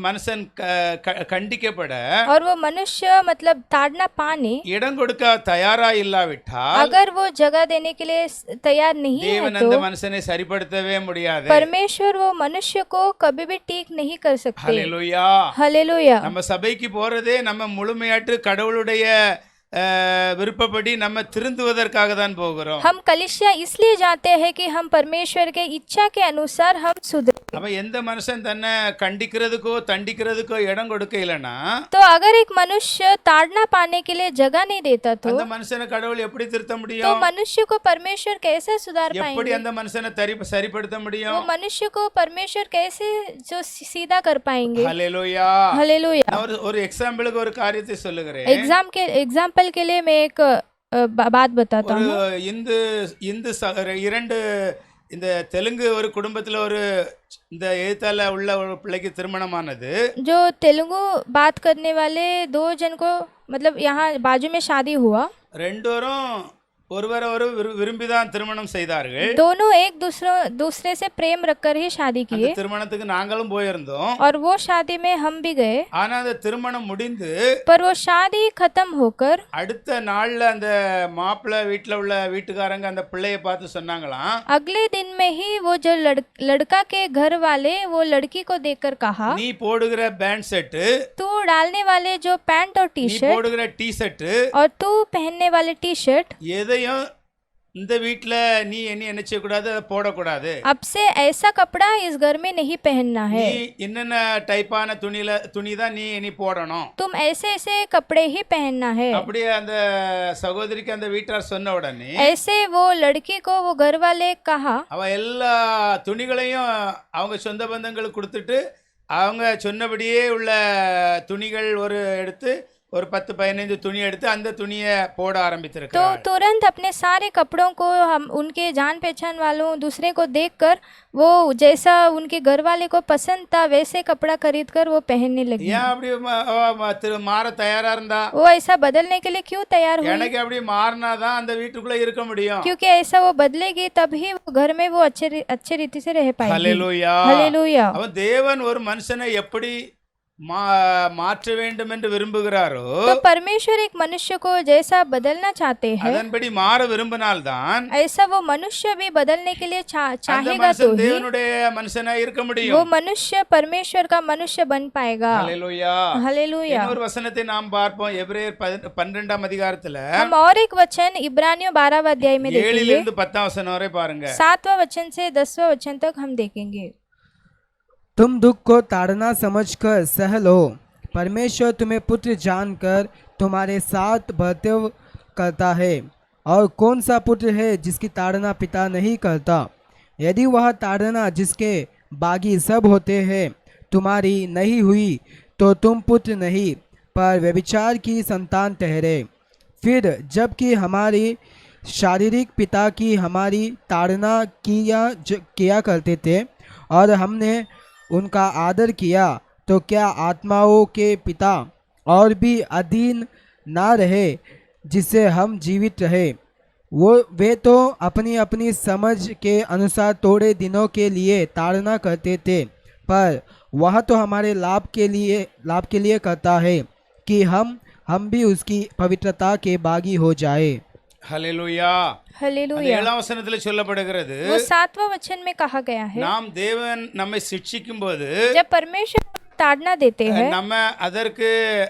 மனுஷன் கண்டிக்கப்பட और वो मनुष्य मतलब ताड़ना पाने இடம் கொடுக்க தயாரா இல்லாவிட்டால் अगर वो जगह देने के लिए तैयार नहीं है தேவன் तो அந்த மனுஷனை சரிப்படுத்தவே முடியாது. परमेश्वर वो मनुष्य को कभी भी ठीक नहीं कर सकते। ஹல்லேலூயா. हालेलुया। நம்ம சபைக்கு போறதே நம்ம முழுமையாட்டு கடவுளுடைய விருப்பப்படி நம்ம திருந்துவதற்காக தான் போகிறோம். हम कलीसिया इसलिए जाते हैं कि हम परमेश्वर के इच्छा के अनुसार हम सुधरे। அப்ப எந்த மனுஷன் தன்னை கண்டிக்கிறதுக்கோ தண்டிக்கிறதுக்கோ இடம் கொடுக்க இல்லைன்னா तो अगर एक मनुष्य ताड़ना पाने के लिए जगह नहीं देता तो அந்த மனுஷனை கடவுள் எப்படி திருத்த तो முடியும்? मनुष्य को परमेश्वर कैसे सुधार எப்படி पाएंगे? அந்த மனுஷனை சரிப்படுத்த वो முடியும்? मनुष्य को परमेश्वर कैसे जो सीधा कर पाएंगे? ஹல்லேலூயா. हालेलुया। நான் ஒரு எக்ஸாம்பிளுக்கு ஒரு காரியத்தை சொல்லுகிறேன். एग्जाम्पल के लिए मैं एक बात बताता ஒரு हूँ। இந்து இந்து இரண்டு இந்த தெலுங்கு ஒரு குடும்பத்துல ஒரு இந்த எழுத்தால உள்ள ஒரு பிள்ளைக்கு திருமணமானது. जो तेलुगु बात करने वाले दो जन को मतलब यहाँ बाजू में शादी हुआ। ரெண்டோரும் ஒருவரை ஒரு விரும்பிதான் திருமணம் செய்தார்கள். दोनों एक दूसरे से प्रेम रखकर ही शादी அந்த किए திருமணத்துக்கு நாங்களும் போயிருந்தோம். और वो शादी में हम भी गए। ஆனா அந்த திருமணம் முடிந்து पर वो शादी खत्म होकर அடுத்த நாள்ல அந்த மாப்பிள்ளை வீட்டுல உள்ள வீட்டுக்காரங்க அந்த பிள்ளைய பார்த்து சொன்னாங்களாம், अगले दिन में ही वो जो लड़का के घर वाले वो लड़की को देखकर कहा, நீ போடுகிற பேண்ட் செட், तू डालने वाले जो पैंट और टी நீ शर्ट போடுகிற டி ஷர்ட், और तू पहनने वाले टी शर्ट எதையும் இந்த வீட்ல நீ என்ன நினைச்ச கூடாது, அதை போடக்கூடாது. अब से ऐसा कपड़ा इस घर में नहीं पहनना நீ है। என்னென்ன டைப்பான துணி தான் நீ போடணும். तुम ऐसे ऐसे कपड़े ही पहनना है। அப்படியே அந்த சகோதரிக்கு அந்த வீட்டார் சொன்ன உடனே ऐसे वो लड़की को वो घर वाले कहा, அவ எல்லா துணிகளையும் அவங்க சொந்த பந்தங்களுக்கு கொடுத்துட்டு அவங்க சொன்னபடியே உள்ள துணிகள் ஒரு எடுத்து ஒரு 10-15 துணி எடுத்து அந்த துணியை போட तो ஆரம்பித்திருக்கிறார். तुरंत अपने सारे कपड़ों को हम उनके जान पहचान वालों दूसरे को देखकर वो जैसा उनके घर वाले को पसंद था वैसे कपड़ा खरीद कर वो पहनने लगी। ஏன் அப்படி மாற தயாரா இருந்தா? वो ऐसा बदलने के लिए क्यों तैयार हुई? எனக்கு அப்படி மாறினாதான் அந்த வீட்டுக்குள்ள இருக்க முடியும். क्योंकि ऐसा वो बदलेगी तभी वो घर में वो अच्छे रीति से रह पाएगी। ஹல்லேலூயா. हालेलुया। அவன் தேவன் ஒரு மனுஷனை எப்படி மாற்ற வேண்டும் என்று விரும்புகிறாரோ तो परमेश्वर एक मनुष्य को जैसा बदलना चाहते हैं அதன்படி மாற விரும்பினால்தான் ऐसा वो मनुष्य भी बदलने के लिए அந்த चाहेगा तो மனுஷன் ही தேவனுடைய மனுஷனா இருக்க वो முடியும். मनुष्य परमेश्वर का मनुष्य बन पाएगा। ஹல்லேலூயா. हालेलुया। இன்னொரு வசனத்தை நாம் பார்ப்போம். எபிரேயர் 12ஆம் அதிகாரத்துல हम और एक वचन इब्रानियों 12वां अध्याय में 7 देखेंगे। இருந்து 10ஆம் வசனம் வரை பாருங்க. 7वां वचन से 10वां वचन तक हम देखेंगे। तुम दुख को ताड़ना समझकर सह लो, परमेश्वर तुम्हें पुत्र जानकर तुम्हारे साथ बर्ताव करता है। और कौन सा पुत्र है जिसकी ताड़ना पिता नहीं करता? यदि वह ताड़ना जिसके बागी सब होते हैं तुम्हारी नहीं हुई तो तुम पुत्र नहीं पर व्यभिचार की संतान ठहरे। फिर जबकि हमारी शारीरिक पिता की हमारी ताड़ना किया करते थे और हमने उनका आदर किया, तो क्या आत्माओं के पिता और भी अधीन ना रहे जिससे हम जीवित रहे? वे तो अपनी अपनी समझ के अनुसार थोड़े दिनों के लिए ताड़ना करते थे, पर वह तो हमारे लाभ के लिए करता है कि हम भी उसकी पवित्रता के बागी हो जाए। ஹல்லேலூயா. हालेलुया। 7ஆம் வசனத்துல சொல்லப்படுகிறது, वो 7वां वचन में कहा गया है, நாம் தேவன் நம்மை சிட்சிக்கும் போது जब परमेश्वर ताड़ना देते हैं நம்ம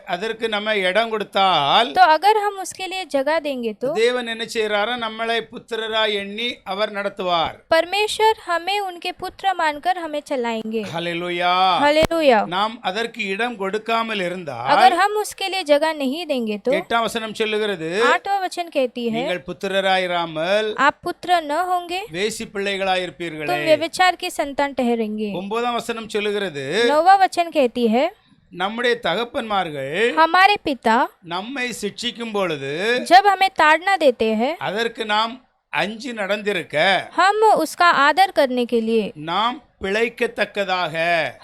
அதற்கு நம்ம இடம் கொடுத்தால் तो अगर हम उसके लिए जगह देंगे तो தேவன் என்ன செய்யறாரா, நம்மளை புத்திரரா எண்ணி அவர் நடத்துவார். परमेश्वर हमें उनके पुत्र मानकर हमें चलाएंगे। ஹல்லேலூயா. हालेलुया। நாம் அதற்கு இடம் கொடுக்காமல் இருந்தால் अगर हम उसके लिए जगह नहीं देंगे तो 8ஆம் வசனம் சொல்லுகிறது, 8वां वचन कहती है, நீங்கள் புத்திரராயிராமல் आप पुत्र न होंगे வேசி பிள்ளைகளாயிருப்பீர்களே। तुम व्यभिचार की संतान ठहरेंगे। 9ஆம் வசனம் சொல்லுகிறது, 9वां वचन कहती है, நம்முடைய தகப்பன்மார்கள் हमारे पिता நம்மை சிட்சிக்கும் பொழுது जब हमें ताड़ना देते हैं அதற்கு நாம் அஞ்சி நடந்திருக்க हम उसका आदर करने के लिए, நாம் பிழைக்கத்தக்கதாக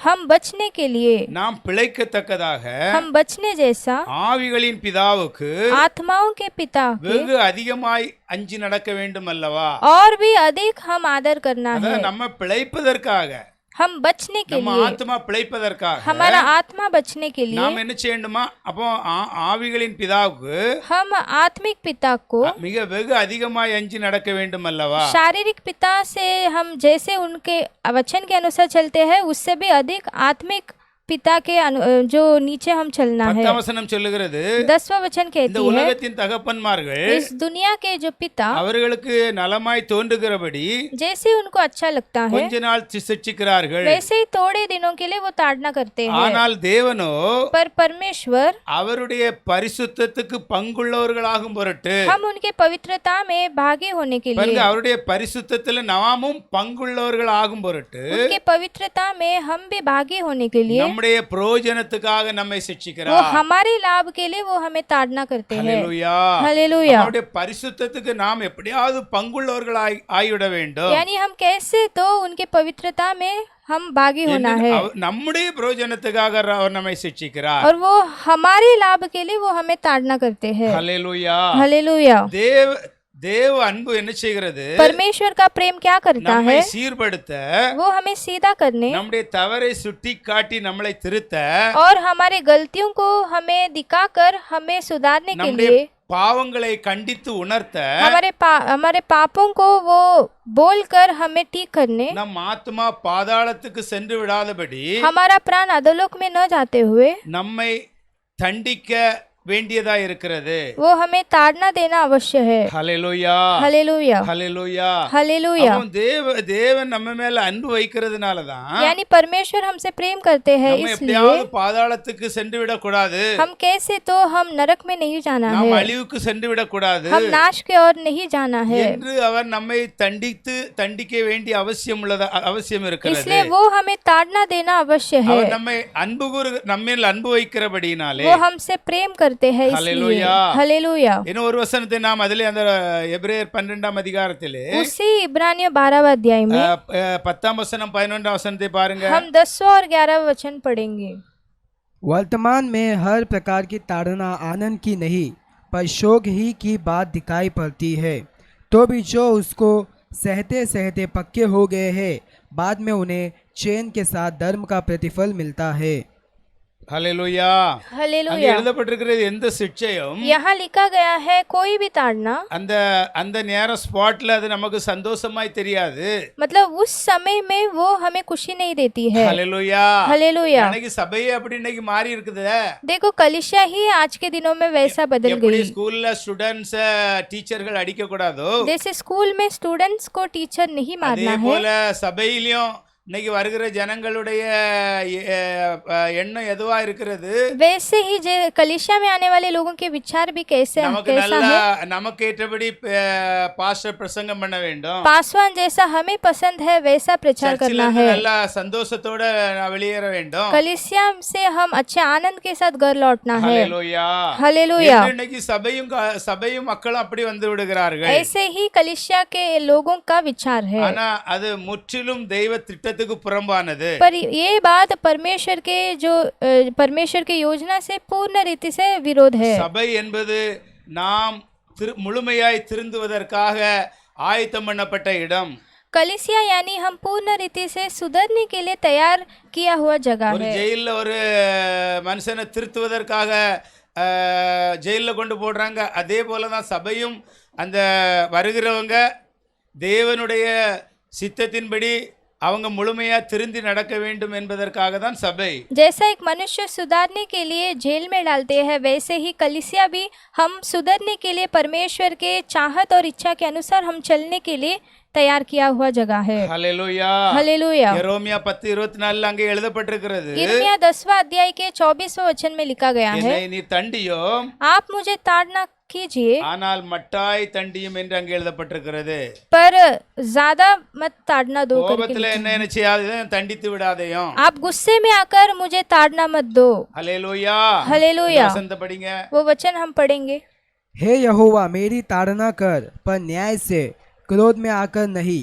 हम बचने के लिए, நாம் பிழைக்கத்தக்கதாக हम बचने जैसा ஆவிகளின் பிதாவுக்கு आत्माओं के पिता के வெகு அதிகமாய் அஞ்சி நடக்க வேண்டும் அல்லவா? और भी अधिक हम आदर करना है। அதான் நம்ம பிழைப்பதற்காக, हम बचने के நம்ம लिए, ஆத்மா பிழைப்பதற்காக हमारा आत्मा बचने के लिए நாம் என்ன செய்யணுமா? அப்போ ஆவிகளின் பிதாவுக்கு हम आत्मिक पिता को, மிக வெகு அதிகமாய் அஞ்சி நடக்க வேண்டும் அல்லவா? शारीरिक पिता से हम जैसे उनके वचन के अनुसार चलते हैं, उससे भी अधिक आत्मिक पिता के जो नीचे हम चलना है। 10 வசனம் சொல்லுகிறது, 10वां वचन இந்த कहती है, உலகத்தின் தகப்பன்மார்கள் इस दुनिया के जो पिता அவர்களுக்கு நலமாய் தோன்றுகிறபடி जैसे उनको अच्छा लगता है, கொஞ்ச நாள் சிக்ஷிக்கிறார்கள். वैसे ही थोड़े दिनों के लिए वो ताड़ना करते हैं। ஆனால் தேவனோ पर परमेश्वर அவருடைய பரிசுத்தத்துக்கு பங்குள்ளவர்களாகும் பொருட்டு, हम उनके पवित्रता में भागी होने के பாருங்க, लिए, அவருடைய பரிசுத்தத்தில் நாமும் பங்குள்ளவர்கள் ஆகும் பொருட்டு उनके पवित्रता में हम भी भागी होने के लिए, நம்முடைய பிரயோஜனத்துக்காக நம்மை वो சிக்ஷிக்கிறார். हमारे लाभ के लिए वो हमें ताड़ना करते हैं। ஹல்லேலூயா. हालेलुया। அவருடைய பரிசுத்தத்துக்கு நாம் எப்படியாவது பங்குள்ளவர்கள் ஆகிவிட வேண்டும். यानी हम कैसे तो उनके पवित्रता में हम भागी होना है, நம்முடைய பிரயோஜனத்துக்காக அவர் நம்மை சிக்ஷிக்கிறார். और वो हमारे लाभ के लिए वो हमें ताड़ना करते हैं। ஹல்லேலூயா. हालेलुया। தேவ அன்பு என்ன செய்கிறது? परमेश्वर का प्रेम क्या करता நம்மை है? சீர்படுத்த, वो हमें सीधा करने நம்முடைய தவறை சுட்டி காட்டி நம்மளை திருத்த, और हमारे गलतियों को हमें दिखाकर हमें सुधारने के நம்முடைய लिए, பாவங்களை கண்டித்து உணர்த்த, हमारे पापों को वो बोलकर हमें ठीक करने, நம் ஆத்மா பாதாளத்துக்கு சென்று விடாதபடி हमारा प्राण अधोलोक में न जाते हुए நம்மை தண்டிக்க வேண்டியதா இருக்கிறது. वो हमें ताड़ना देना अवश्य है। ஹல்லேலூயா. हालेलुया। ஹல்லேலூயா. हालेलुया। தேவன் நம்ம மேல அன்பு வைக்கிறதுனால தான் यानी परमेश्वर हमसे प्रेम करते हैं, நம்ம इसलिए எப்படியாவது பாதாளத்துக்கு சென்று விடக்கூடாது, हम कैसे तो हम नरक में नहीं जाना நாம் है, அழிவுக்கு சென்று விடக்கூடாது हम नाश की ओर नहीं जाना है, என்று அவர் நம்மை தண்டிக்க வேண்டிய அவசியம் இருக்கிறது. इसलिए वो हमें ताड़ना देना अवश्य है। அவர் நம்மேல் அன்பு வைக்கிறபடினாலே, वो हमसे प्रेम करते हैं, इसलिए। हालेलुया। हालेलुया। இன்னும் ஒரு வசனத்தை நாம் அதிலே அந்த எபிரேயர் 12ஆம் அதிகாரத்திலே उसी इब्रानियों 12वां अध्याय में 10ஆம் வசனம் 11ஆம் வசனத்தை பாருங்க. हम 10वां और 11वां वचन पढ़ेंगे। वर्तमान में हर प्रकार की ताड़ना आनंद की नहीं पर शोक ही की बात दिखाई पड़ती है, तो भी जो उसको सहते सहते पक्के हो गए हैं, बाद में उन्हें चैन के साथ धर्म का प्रतिफल मिलता है। ஹல்லேலூயா. அங்க हालेलुया। எழுதப்பட்டிருக்கிறது, எந்த சிக்ஷையும் यहाँ लिखा गया है कोई भी ताड़ना, அந்த நேரம் ஸ்பாட்ல அது நமக்கு சந்தோஷமாய் தெரியாது. मतलब उस समय में वो हमें खुशी नहीं देती है। ஹல்லேலூயா. हालेलुया। இன்னைக்கு சபையே அப்படி இன்னைக்கு மாறி இருக்குது. देखो कलिसिया ही आज के दिनों में वैसा बदल எப்படி गई। ஸ்கூல்ல ஸ்டூடெண்ட்ஸ் டீச்சர்கள் அடிக்க கூடாதோ, जैसे स्कूल में स्टूडेंट्स को टीचर नहीं அதே मारना है, போல சபையிலும் இன்னைக்கு வருகிற ஜனங்களுடைய எண்ணம் எதுவா இருக்கிறது? वैसे ही कलिसिया में आने वाले लोगों के विचार भी कैसा है? நமக்கு ஏற்றபடி பாஸ்டர் பிரசங்கம் பண்ண வேண்டும், पासवान जैसा हमें पसंद है वैसा प्रचार करना है, நல்லா சந்தோஷத்தோட வெளியேற வேண்டும், कलिसिया से हम अच्छे आनंद के साथ घर लौटना है। ஹல்லேலூயா. हालेलुया। இன்னைக்கு சபையும் மக்களும் அப்படி வந்து விடுகிறார்கள். ऐसे ही कलिसिया के लोगों का विचार है, ஆனா அது முற்றிலும் தெய்வ திட்டத்துக்கு புறம்பானது. पर ये बात परमेश्वर के योजना से पूर्ण रीति से विरोध है। சபை என்பது நாம் முழுமையாய் திருந்துவதற்காக ஆயத்தம் பண்ணப்பட்ட இடம். कलिसिया यानी हम पूर्ण रीति से सुधरने के लिए तैयार किया हुआ जगह ஒரு है। ஜெயில்ல ஒரு மனுஷனை திருத்துவதற்காக ஜெயில்ல கொண்டு போடுறாங்க, அதே போலதான் சபையும் அந்த வருகிறவங்க தேவனுடைய சித்தத்தின்படி அவங்க முழுமையா திருந்தி நடக்க வேண்டும் என்பதற்காக தான் சபை. जैसा एक मनुष्य सुधारने के लिए जेल में डालते हैं, वैसे ही कलिसिया भी हम सुधरने के लिए परमेश्वर के चाहत और इच्छा के अनुसार हम चलने के लिए तैयार किया हुआ जगह है। ஹல்லேலூயா. हालेलुया। எரேமியா 10:24 அங்கே எழுதப்பட்டிருக்கிறது, यिर्मयाह 10वां अध्याय के 24वें वचन में लिखा गया है, என்னை நீ தண்டியோ आप मुझे ताड़ना कीजिए ஆனால் मट्टाய் தண்டியும் என்று அங்கே எழுதப்பட்டிருக்கிறது. पर ज्यादा मत ताड़ना दो करके கோபத்துல लिखा என்ன செய்யாதே, தண்டித்து விடாதேயும். है। आप गुस्से में आकर मुझे ताड़ना मत दो। ஹல்லேலூயா. हालेलुया। வசனத்தை படிங்க. वो वचन हम पढ़ेंगे। हे यहोवा मेरी ताड़ना कर, पर न्याय से क्रोध में आकर नहीं,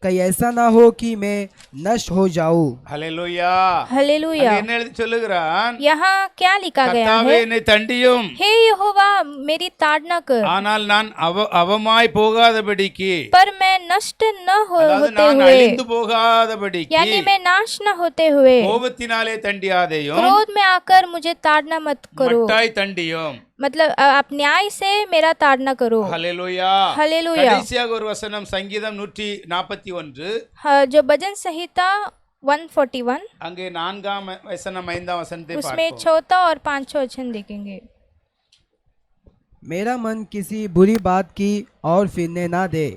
कहीं ऐसा ना हो कि मैं नष्ट हो जाऊं। ஹல்லேலூயா. हालेलुया। அங்க என்ன எழுதி சொல்லுகிறான்? यहाँ क्या लिखा गया கர்த்தாவே है? என்னை தண்டியும், हे यहोवा मेरी ताड़ना कर, ஆனால் நான் அவமாய் போகாதபடிக்கு, पर मैं नष्ट न அதாவது होते நான் हुए, அழிந்து போகாதபடிக்கு यानी मैं नाश न होते हुए, கோபத்தினாலே தண்டியாதையும் क्रोध में आकर मुझे ताड़ना मत करो। மட்டாய் தண்டியும். मतलब आप न्याय से मेरा ताड़ना करो। ஹல்லேலூயா. हालेलुया। கடைசியாக ஒரு வசனம் சங்கீதம் 141, जो भजन संहिता 141, அங்கே 4ஆம் வசனம் 5ஆம் வசனத்தை उसमें பார்ப்போம். चौथा और पांचवा वचन देखेंगे। मेरा मन किसी बुरी बात की ओर फिरने ना दे,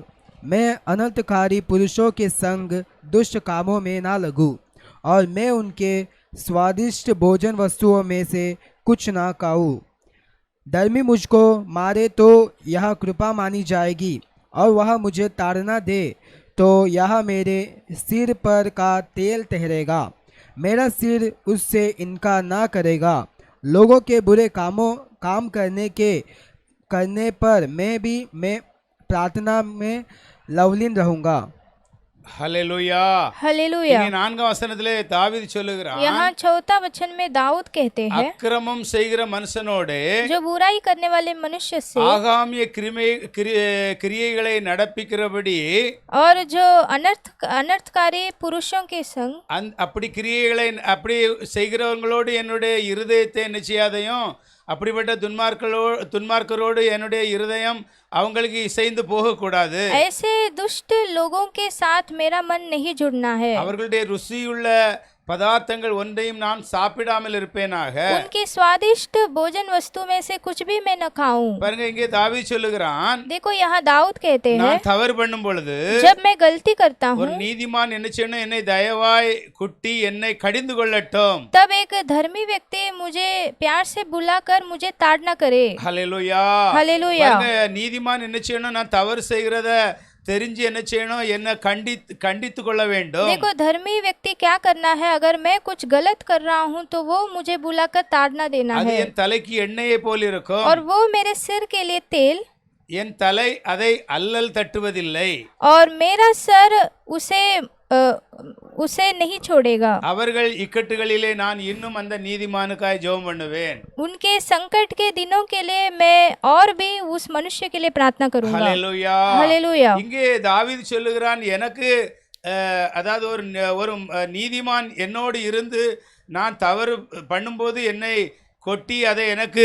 मैं अनर्थकारी पुरुषों के संग दुष्ट कामों में ना लगूं, और मैं उनके स्वादिष्ट भोजन वस्तुओं में से कुछ ना खाऊं। धर्मी मुझको मारे तो यह कृपा मानी जाएगी, और वह मुझे ताड़ना दे तो यह मेरे सिर पर का तेल ठहरेगा। मेरा सिर उससे इनकार ना करेगा। लोगों के बुरे काम करने पर मैं प्रार्थना में लवलीन रहूँगा। ஹல்லேலூயா. हालेलुया। இங்கே 4ஆம் வசனத்திலே தாவீது சொல்லுகிறான், यहाँ चौथा वचन में दाऊद कहते हैं, அக்கிரமம் செய்கிற மனுஷனோடு जो बुराई करने वाले मनुष्य से ஆகாமிய கிரியைகளை நடப்பிக்கிறபடி, और जो अनर्थकारी पुरुषों के संग, அப்படி கிரியைகளை அப்படி செய்கிறவங்களோடு என்னுடைய இருதயத்தை என்ன செய்யாதையும், அப்படிப்பட்ட துன்மார்க்கரோடு என்னுடைய இருதயம் அவங்களுக்கு இசைந்து போகக்கூடாது. ऐसे दुष्ट लोगों के साथ मेरा मन नहीं जुड़ना है। அவர்களுடைய ருசியுள்ள பதார்த்தங்கள் ஒன்றையும் நான் சாப்பிடாமல் இருப்பேனாக. उनके स्वादिष्ट भोजन वस्तु में से कुछ भी मैं न खाऊं। பாருங்க, இங்கே தாவீது சொல்லுகிறான், देखो यहाँ दाऊद कहते हैं, நான் தவறு பண்ணும் பொழுது जब मैं गलती करता ஒரு हूँ நீதிமான் என்ன செய்யணும், என்னை தயவாய் குட்டி என்னை கடிந்து கொள்ளட்டும். तब एक धर्मी व्यक्ति मुझे प्यार से बुलाकर मुझे ताड़ना करे। ஹல்லேலூயா. हालेलुया। பாருங்க, நீதிமான் என்ன செய்யணும், நான் தவறு செய்கிறத தெரிஞ்சு என்ன செய்யணும், என்ன கண்டித்து கொள்ள வேண்டும். देखो धर्मी व्यक्ति क्या करना है, अगर मैं कुछ गलत कर रहा हूँ तो वो मुझे बुलाकर ताड़ना देना அது है, என் தலைக்கு எண்ணெயை போல் இருக்கும், और वो मेरे सिर के लिए तेल, என் தலை அதை அல்லல் தட்டுவதில்லை, और मेरा सर उसे नहीं छोड़ेगा। அவர்கள் இக்கட்டுகளிலே நான் இன்னும் அந்த நீதிமானுக்காய் ஜெபம் பண்ணுவேன். उनके संकट के दिनों के लिए मैं और भी उस मनुष्य के लिए प्रार्थना करूंगा। ஹல்லேலூயா. हालेलुया। இங்கே தாவீது சொல்லுகிறான், எனக்கு அதாவது ஒரு நீதிமான் என்னோடு இருந்து நான் தவறு பண்ணும்போது என்னை கொட்டி அதை எனக்கு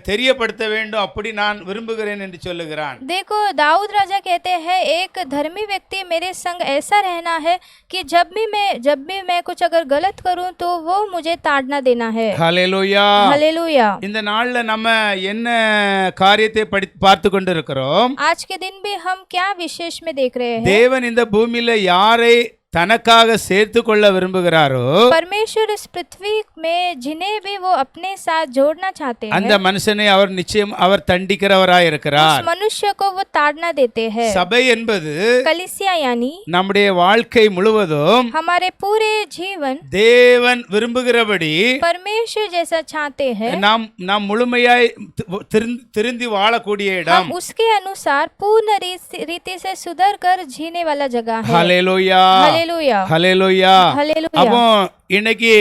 தெரியப்படுத்த வேண்டும், அப்படி நான் விரும்புகிறேன் என்று சொல்லுகிறான். देखो दाऊद राजा कहते हैं, एक धर्मी व्यक्ति मेरे संग ऐसा रहना है कि जब भी मैं कुछ अगर गलत करूं तो वो मुझे ताड़ना देना है। ஹல்லேலூயா. हालेलुया। இந்த நாள்ல நம்ம என்ன காரியத்தை பார்த்து கொண்டிருக்கிறோம்? आज के दिन भी हम क्या विशेष में देख रहे हैं? தேவன் இந்த பூமியில யாரை தனக்காக சேர்த்து கொள்ள விரும்புகிறாரோ, परमेश्वर इस पृथ्वी में जिन्हें भी वो अपने साथ जोड़ना चाहते हैं, அந்த மனுஷனை அவர் நிச்சயம் அவர் தண்டிக்கிறவராய் இருக்கிறார். उस मनुष्य को वो ताड़ना देते हैं। சபை என்பது कलीसिया यानी நம்முடைய வாழ்க்கை முழுவதும் हमारे पूरे जीवन தேவன் விரும்புகிறபடி परमेश्वर जैसा चाहते हैं, நாம் முழுமையாய் திருந்தி வாழக்கூடிய இடம். हम उसके अनुसार पूर्ण रीति से सुधर कर जीने वाला जगह है। ஹல்லேலூயா. हालेलुया। ஹல்லேலூயா. हालेलुया। அப்போ இன்னைக்கு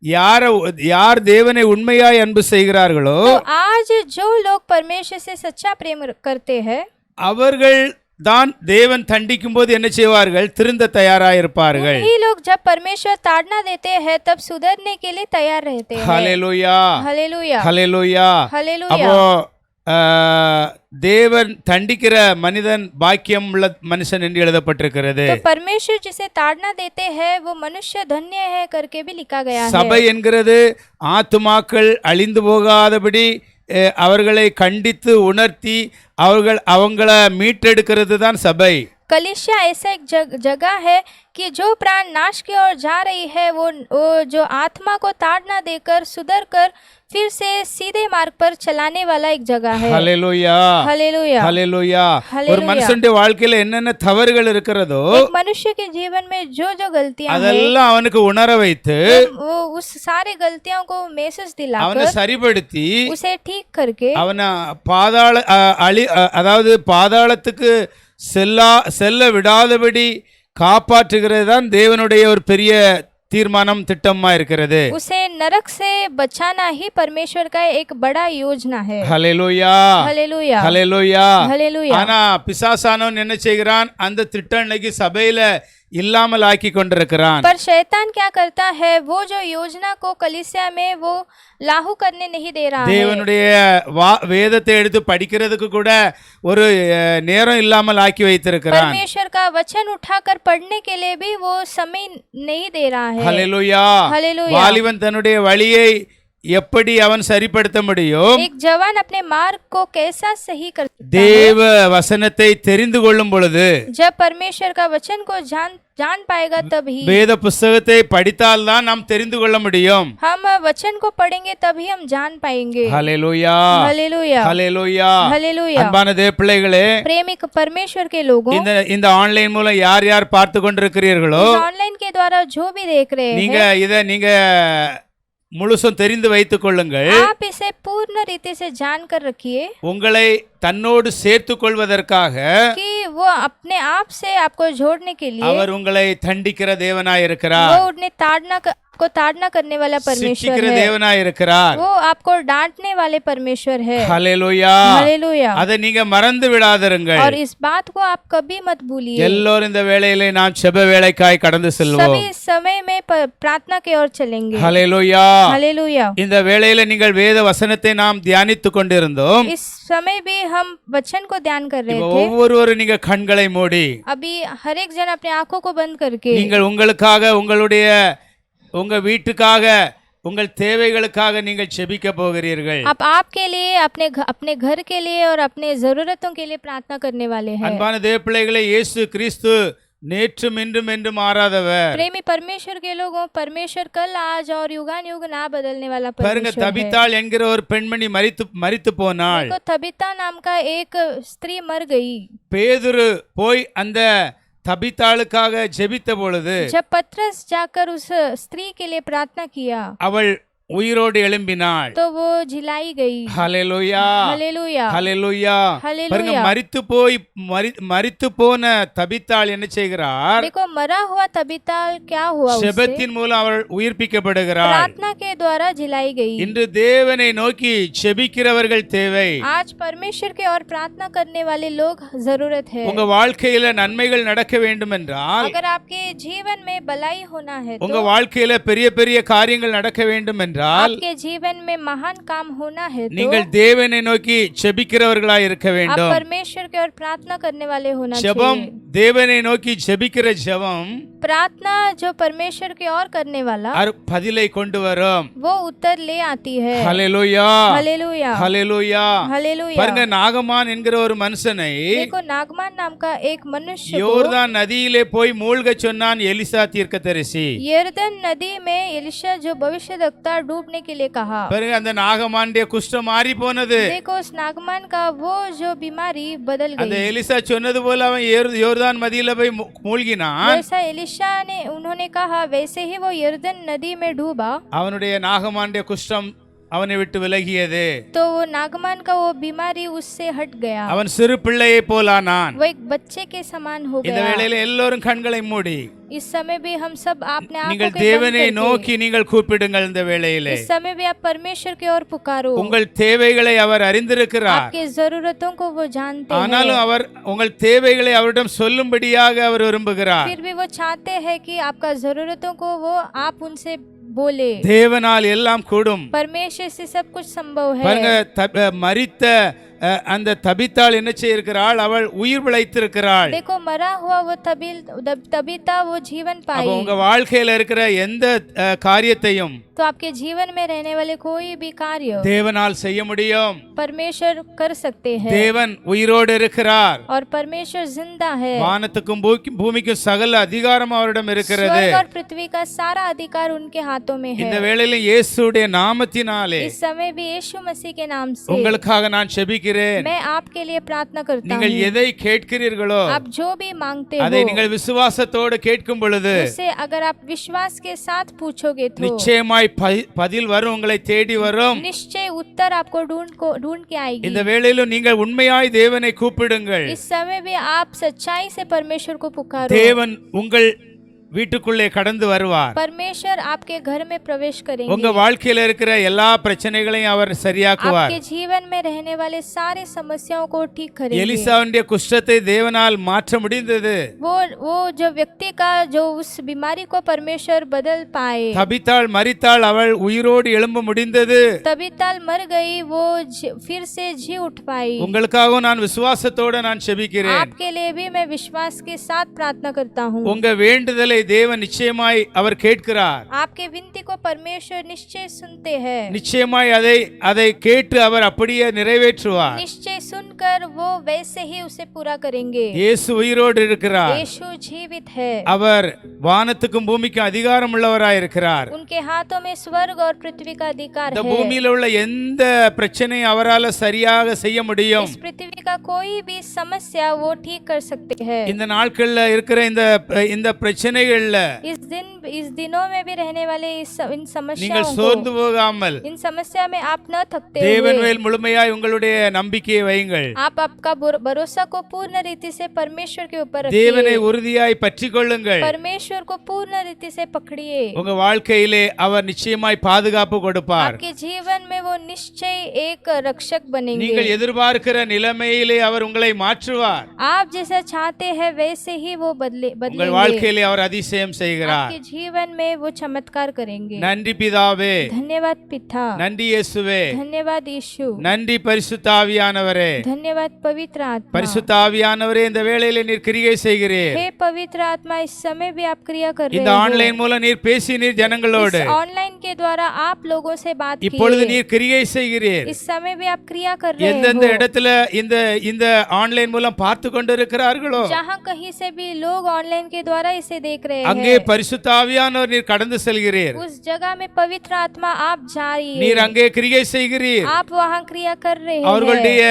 யார் தேவனை உண்மையாய் அன்பு செய்கிறார்களோ, तो आज जो लोग परमेश्वर से सच्चा प्रेम करते हैं, அவர்கள் தான் தேவன் தண்டிக்கும் போது என்ன செய்வார்கள், திருந்த தயாராயிருப்பார்கள். वही लोग जब परमेश्वर ताड़ना देते हैं तब सुधरने के लिए तैयार रहते हैं। ஹல்லேலூயா. हालेलुया। ஹல்லேலூயா. हालेलुया। அப்போ தேவன் தண்டிக்கிற மனிதன் பாக்கியம் உள்ள மனுஷன் என்று எழுதப்பட்டிருக்கிறது. तो परमेश्वर जिसे ताड़ना देते हैं वो मनुष्य धन्य है करके भी लिखा गया है। சபை என்கிறது ஆத்துமாக்கள் அழிந்து போகாதபடி அவர்களை கண்டித்து உணர்த்தி அவங்கள மீட்டெடுக்கிறது தான் சபை. कलीसिया ऐसा एक जगह है कि जो प्राण नाश की ओर जा रही है वो जो आत्मा को ताड़ना देकर सुधर कर फिर से सीधे मार्ग पर चलाने वाला एक जगह है। ஹல்லேலூயா. हालेलुया। ஹல்லேலூயா. हालेलुया। ஒரு மனுஷனுடைய வாழ்க்கையில என்னென்ன தவறுகள் இருக்கிறதோ, एक मनुष्य के जीवन में जो गलतियां हैं, அதெல்லாம் அவனுக்கு உணர வைத்து वो उस सारे गलतियों को मैसेज அவனை दिलाकर சரிப்படுத்தி उसे ठीक करके அவனை அதாவது பாதாளத்துக்கு செல்ல விடாதபடி காப்பாற்றுகிறது தான் தேவனுடைய ஒரு பெரிய தீர்மானம் திட்டமா இருக்கிறது. उसे नरक से बचाना ही परमेश्वर का एक बड़ा योजना है. ஹல்லேலூயா हालेलुया ஹல்லேலூயா. हालेलुया. ஆனா பிசாசானவன் என்ன செய்கிறான்? அந்த திட்டம் இன்னைக்கு சபையில இல்லாமல் ஆக்கி கொண்டிருக்கிறான். पर शैतान क्या करता है, वो जो योजना को कलीसिया में वो लागू करने नहीं दे रहा है. தேவனுடைய வேதத்தை எடுத்து படிக்கிறதுக்கு கூட ஒரு நேரம் இல்லாமல் ஆக்கி வைத்திருக்கிறான். परमेश्वर का वचन उठाकर पढ़ने के लिए भी वो समय नहीं दे रहा है. ஹல்லேலூயா. हालेलुया. வாலிபன் தன்னுடைய வழியை எப்படி அவன் சரிப்படுத்த முடியும்? एक जवान अपने मार्ग को कैसा सही कर सकता है? தேவ வசனத்தை தெரிந்து கொள்ளும் பொழுது, जब परमेश्वर का वचन को जान पाएगा तभी. வேத புஸ்தகத்தை படித்தால் தான் நாம் தெரிந்து கொள்ள முடியும். हम वचन को पढ़ेंगे तभी हम जान पाएंगे. ஹல்லேலூயா हालेलुया ஹல்லேலூயா. हालेलुया. அன்பான தேவ பிள்ளைகளே, प्रेमिक परमेश्वर के लोगों, இந்த ஆன்லைன் மூலம் யார் யார் பார்த்து கொண்டிருக்கிறீர்களோ, ऑनलाइन के द्वारा जो भी देख रहे हैं, நீங்க முழுசும் தெரிந்து வைத்துக் கொள்ளுங்கள். आप इसे पूर्ण रीति से जान कर रखिए உங்களை தன்னோடு சேர்த்துக் கொள்வதற்காக कि वो अपने आप से आपको जोड़ने के लिए அவர் உங்களை தண்டிக்கிற தேவனாய் இருக்கிறார். वो उन्हें ताड़ना करने वाला परमेश्वर சிட்சிக்கிற है. தேவனாய் இருக்கிறார். वो आपको डांटने वाले परमेश्वर है. ஹல்லேலூயா. हालेलुया. அதை நீங்க மறந்து விடாதிருங்கள். और इस बात को आप कभी मत भूलिए. எல்லோரும் இந்த வேளையிலே நாம் செப வேளைக்காய் கடந்து செல்வோம். सभी समय में प्रार्थना की ओर चलेंगे. ஹல்லேலூயா. हालेलुया. இந்த வேளையில நீங்கள் வேத வசனத்தை நாம் தியானித்துக் கொண்டிருந்தோம். इस समय भी हम वचन को ध्यान कर रहे थे. ஒவ்வொருவரும் நீங்க கண்களை மூடி, अभी हर एक जन अपने आंखों को बंद करके நீங்கள் உங்களுக்காக, உங்க வீட்டுக்காக, உங்கள் தேவைகளுக்காக நீங்கள் செபிக்க போகிறீர்கள். आप आपके लिए, अपने घर के लिए और अपने जरूरतों के लिए प्रार्थना करने वाले हैं. அன்பான தேவ பிள்ளைகளே, இயேசு கிறிஸ்து நேற்றும் இன்றும் என்றும் மாறாதவர். प्रेमी परमेश्वर के लोगों, परमेश्वर कल आज और युगान युग ना बदलने वाला பாருங்க, परमेश्वर है. தபித்தாள் என்கிற ஒரு பெண்மணி மரித்து போனாள். देखो, तबीता नाम का एक स्त्री मर गई. பேதுரு போய் அந்த தபித்தாளுக்காக ஜெபித்த பொழுது जब पतरस जाकर उस स्त्री के लिए प्रार्थना किया அவள் உயிரோடு எழும்பினாள். तो वो जिलाई गई. ஹல்லேலூயா हालेलुया ஹல்லேலூயா. हालेलुया. பாருங்க, மரித்து போன தபித்தாள் என்ன செய்கிறார்? देखो, मरा हुआ तबीता क्या हुआ, उससे செபத்தின் மூலம் அவள் உயிர்ப்பிக்கப்படுகிறாள். प्रार्थना के द्वारा जिलाई गई. இன்று தேவனை நோக்கி செபிக்கிறவர்கள் தேவை. आज परमेश्वर के और प्रार्थना करने वाले लोग जरूरत है. உங்க வாழ்க்கையில நன்மைகள் நடக்க வேண்டும் என்றால், अगर आपके जीवन में भलाई होना है உங்க तो, வாழ்க்கையில பெரிய பெரிய காரியங்கள் நடக்க வேண்டும் என்றால், आपके जीवन में महान काम होना है तो நீங்கள் தேவனை நோக்கி செபிக்கிறவர்களாய் இருக்க आप வேண்டும். परमेश्वर के और प्रार्थना करने वाले होना ஜெபம், चाहिए. தேவனை நோக்கி ஜெபிக்கிற ஜெபம் प्रार्थना जो परमेश्वर की ओर करने वाला, பதிலை கொண்டு வரும். वो उत्तर ले आती है. ஹல்லேலூயா हालेलुया ஹல்லேலூயா. हालेलुया. பாருங்க, நாகமான் என்கிற ஒரு மனுஷனை देखो, नागमान नाम का एक मनुष्य को யோர்தான் நதியிலே போய் மூழ்க சொன்னான் எலிசா தீர்க்கதரிசி. यरदन नदी में एलिशा जो भविष्यद्वक्ता डूबने के लिए कहा. பாருங்க, அந்த நாகமானுடைய குஷ்டம் மாறி போனது. देखो, उस नागमान का वो जो बीमारी बदल அந்த गई. எலிசா சொன்னது போல அவன் யோர்தான் நதியில போய் மூழ்கினான். जैसा एलिशा ने उन्होंने कहा, वैसे ही वो यरदन नदी में डूबा. அவனுடைய நாகமானுடைய குஷ்டம் அவனை விட்டு விலகியது. तो वो नागमान का वो बीमारी उससे हट गया. அவன் சிறு பிள்ளையை போலானான். वो एक बच्चे के समान हो இந்த गया. வேளையில எல்லோரும் கண்களை மூடி, इस समय भी हम सब अपने आंखों நீங்கள் के बंद தேவனை करके, நோக்கி நீங்கள் கூப்பிடுங்கள். இந்த வேளையிலே इस समय भी आप परमेश्वर की ओर पुकारो. உங்கள் தேவைகளை அவர் அறிந்திருக்கிறார். आपके जरूरतों को वो जानते हैं. ஆனாலும் அவர் உங்கள் தேவைகளை அவரிடம் சொல்லும்படியாக அவர் விரும்புகிறார். फिर भी वो चाहते हैं कि आपका जरूरतों को वो आप उनसे बोले. தேவனால் எல்லாம் கூடும். परमेश्वर से सब कुछ संभव है. பாருங்க, மரித்த அந்த தபித்தாள் என்ன செய்திருக்கிறாள்? அவள் உயிர் பிழைத்திருக்கிறாள். देखो, मरा हुआ वो तबीता वो जीवन அப்ப पाई. உங்க வாழ்க்கையில இருக்கிற எந்த காரியத்தையும் तो आपके जीवन में रहने वाले कोई भी कार्य தேவனால் செய்ய முடியும். परमेश्वर कर सकते हैं. தேவன் உயிரோடு இருக்கிறார். और परमेश्वर जिंदा है. வானத்துக்கும் பூமிக்கும் சகல அதிகாரம் அவரிடம் இருக்கிறது. स्वर्ग और पृथ्वी का सारा अधिकार उनके हाथों में இந்த है. வேளையில இயேசுடைய நாமத்தினாலே इस समय भी यीशु मसीह के नाम से உங்களுக்காக நான் செபிக்கிறேன். ஜெபிக்கிறேன். मैं आपके लिए प्रार्थना करता நீங்கள் हूँ। எதை கேட்கிறீர்களோ आप जो भी मांगते அதை हो நீங்கள் விசுவாசத்தோடு கேட்கும் பொழுது उसे अगर आप विश्वास के साथ पूछोगे तो நிச்சயமாய் பதில் வரும், உங்களை தேடி வரும். निश्चय उत्तर आपको ढूंढ के आएगी। இந்த வேளையிலும் நீங்கள் உண்மையாய் தேவனை கூப்பிடுங்கள். इस समय भी आप सच्चाई से परमेश्वर को पुकारो। தேவன் உங்கள் வீட்டுக்குள்ளே கடந்து வருவார். परमेश्वर आपके घर में प्रवेश करेंगे। உங்க வாழ்க்கையில இருக்கிற எல்லா பிரச்சனைகளையும் அவர் சரியாக்குவார். आपके जीवन में रहने वाले सारे समस्याओं को ठीक करेंगे। எலிசாவுடைய குஷ்டத்தை தேவனால் மாற்ற முடிந்தது. वो जो व्यक्ति का जो उस बीमारी को परमेश्वर बदल पाए। தபித்தாள் மரித்தாள், அவள் உயிரோடு எழும்ப முடிந்தது. तबीताल मर गई, वो फिर से जी उठ पाई। உங்களுக்காகவும் நான் விசுவாசத்தோட நான் செபிக்கிறேன். आपके लिए भी मैं विश्वास के साथ प्रार्थना करता हूँ। உங்க வேண்டுதலை தேவன் நிச்சயமாய் அவர் கேட்கிறார். आपके विनती को परमेश्वर निश्चय सुनते हैं। நிச்சயமாய் அதை கேட்டு அவர் அப்படியே நிறைவேற்றுவார். निश्चय सुनकर वो वैसे ही उसे पूरा करेंगे। இயேசு உயிரோடு இருக்கிறார். यीशु जीवित है। அவர் வானத்துக்கும் பூமிக்கும் அதிகாரம் உள்ளவராய் இருக்கிறார். उनके हाथों में स्वर्ग और पृथ्वी का अधिकार இந்த है। பூமியில உள்ள எந்த பிரச்சனையும் அவரால சரியாக செய்ய முடியும். इस पृथ्वी का कोई भी समस्या वो ठीक कर सकते हैं। இந்த நாட்கள்ல இருக்கிற இந்த பிரச்சனைகள்ல इस दिनों में भी रहने वाले इन समस्याओं நீங்கள் को, சோர்ந்து போகாமல் इन समस्या में आप न थकते தேவன் हुए மேல் முழுமையாய் உங்களுடைய நம்பிக்கையை வையுங்கள். आप आपका भरोसा को पूर्ण रीति से परमेश्वर के ऊपर தேவனை रखिए। உறுதியாய் பற்றிக் கொள்ளுங்கள். परमेश्वर को पूर्ण रीति से पकड़िए। உங்க வாழ்க்கையிலே அவர் நிச்சயமாய் பாதுகாப்பு கொடுப்பார். आपके जीवन में वो निश्चय एक रक्षक बनेंगे। நீங்கள் எதிர்பார்க்கிற நிலைமையிலே அவர் உங்களை மாற்றுவார். आप जैसा चाहते हैं वैसे ही वो உங்கள் बदलेंगे। வாழ்க்கையிலே அவர் அதிசயம் செய்கிறார். आपके जीवन में वो चमत्कार करेंगे। நன்றி பிதாவே, धन्यवाद पिता, நன்றி இயேசுவே, धन्यवाद यीशु, நன்றி பரிசுத்த ஆவியானவரே. धन्यवाद पवित्र आत्मा। பரிசுத்த ஆவியானவரே, இந்த வேளையிலே நீர் கிரியை செய்கிறீர். हे पवित्र आत्मा, इस समय भी आप क्रिया कर रहे இந்த हो। ஆன்லைன் மூலம் நீர் பேசினீர் ஜனங்களோடு. इस ऑनलाइन के द्वारा आप लोगों से बात இப்பொழுது की। நீர் கிரியை செய்கிறீர். इस समय भी आप क्रिया कर रहे எந்தெந்த हो। இடத்துல இந்த ஆன்லைன் மூலம் பார்த்து கொண்டிருக்கிறார்களோ जहाँ कहीं से भी लोग ऑनलाइन के द्वारा इसे देख रहे அங்கே हैं, பரிசுத்த ஆவியானவர் நீர் கடந்து செல்கிறீர். उस जगह में पवित्र आत्मा आप जा रही நீர் है। அங்கே கிரியை செய்கிறீர். आप वहाँ क्रिया कर रहे हैं। அவர்களுடைய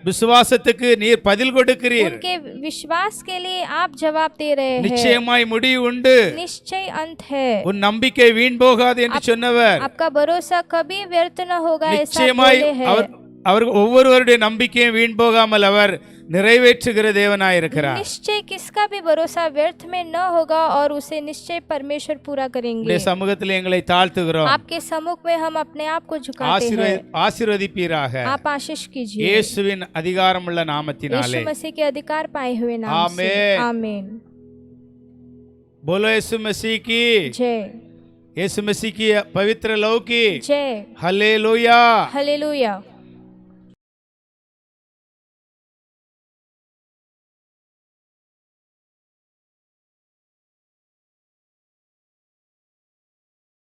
விசுவாசத்துக்கு நீர் பதில் கொடுக்கிறீர். उनके विश्वास के लिए आप जवाब दे रहे हैं। நிச்சயமாய் முடிவு உண்டு. निश्चय अंत है। உன் நம்பிக்கை வீண் போகாது என்று சொன்னவர் आपका भरोसा कभी व्यर्थ न होगा, ऐसा நிச்சயமாய் बोले हैं। அவர் ஒவ்வொருவருடைய நம்பிக்கையும் வீண் போகாமல் அவர் நிறைவேற்றுகிற தேவனாய் இருக்கிறார். निश्चय किसका भी भरोसा व्यर्थ में न होगा और उसे निश्चय परमेश्वर पूरा करेंगे। உம்முடைய சமூகத்தில் எங்களை தாழ்த்துகிறோம். आपके सम्मुख में हम अपने आप को झुकाते हैं। ஆசீர்வதிப்பீராக. आप आशीष कीजिए இயேசுவின் அதிகாரமுள்ள நாமத்தினாலே. यीशु मसीह के अधिकार पाए हुए नाम से। आमीन। आमीन। बोलो यीशु मसीह की जय। यीशु मसीह की पवित्र लौ की जय। हालेलुया। हालेलुया।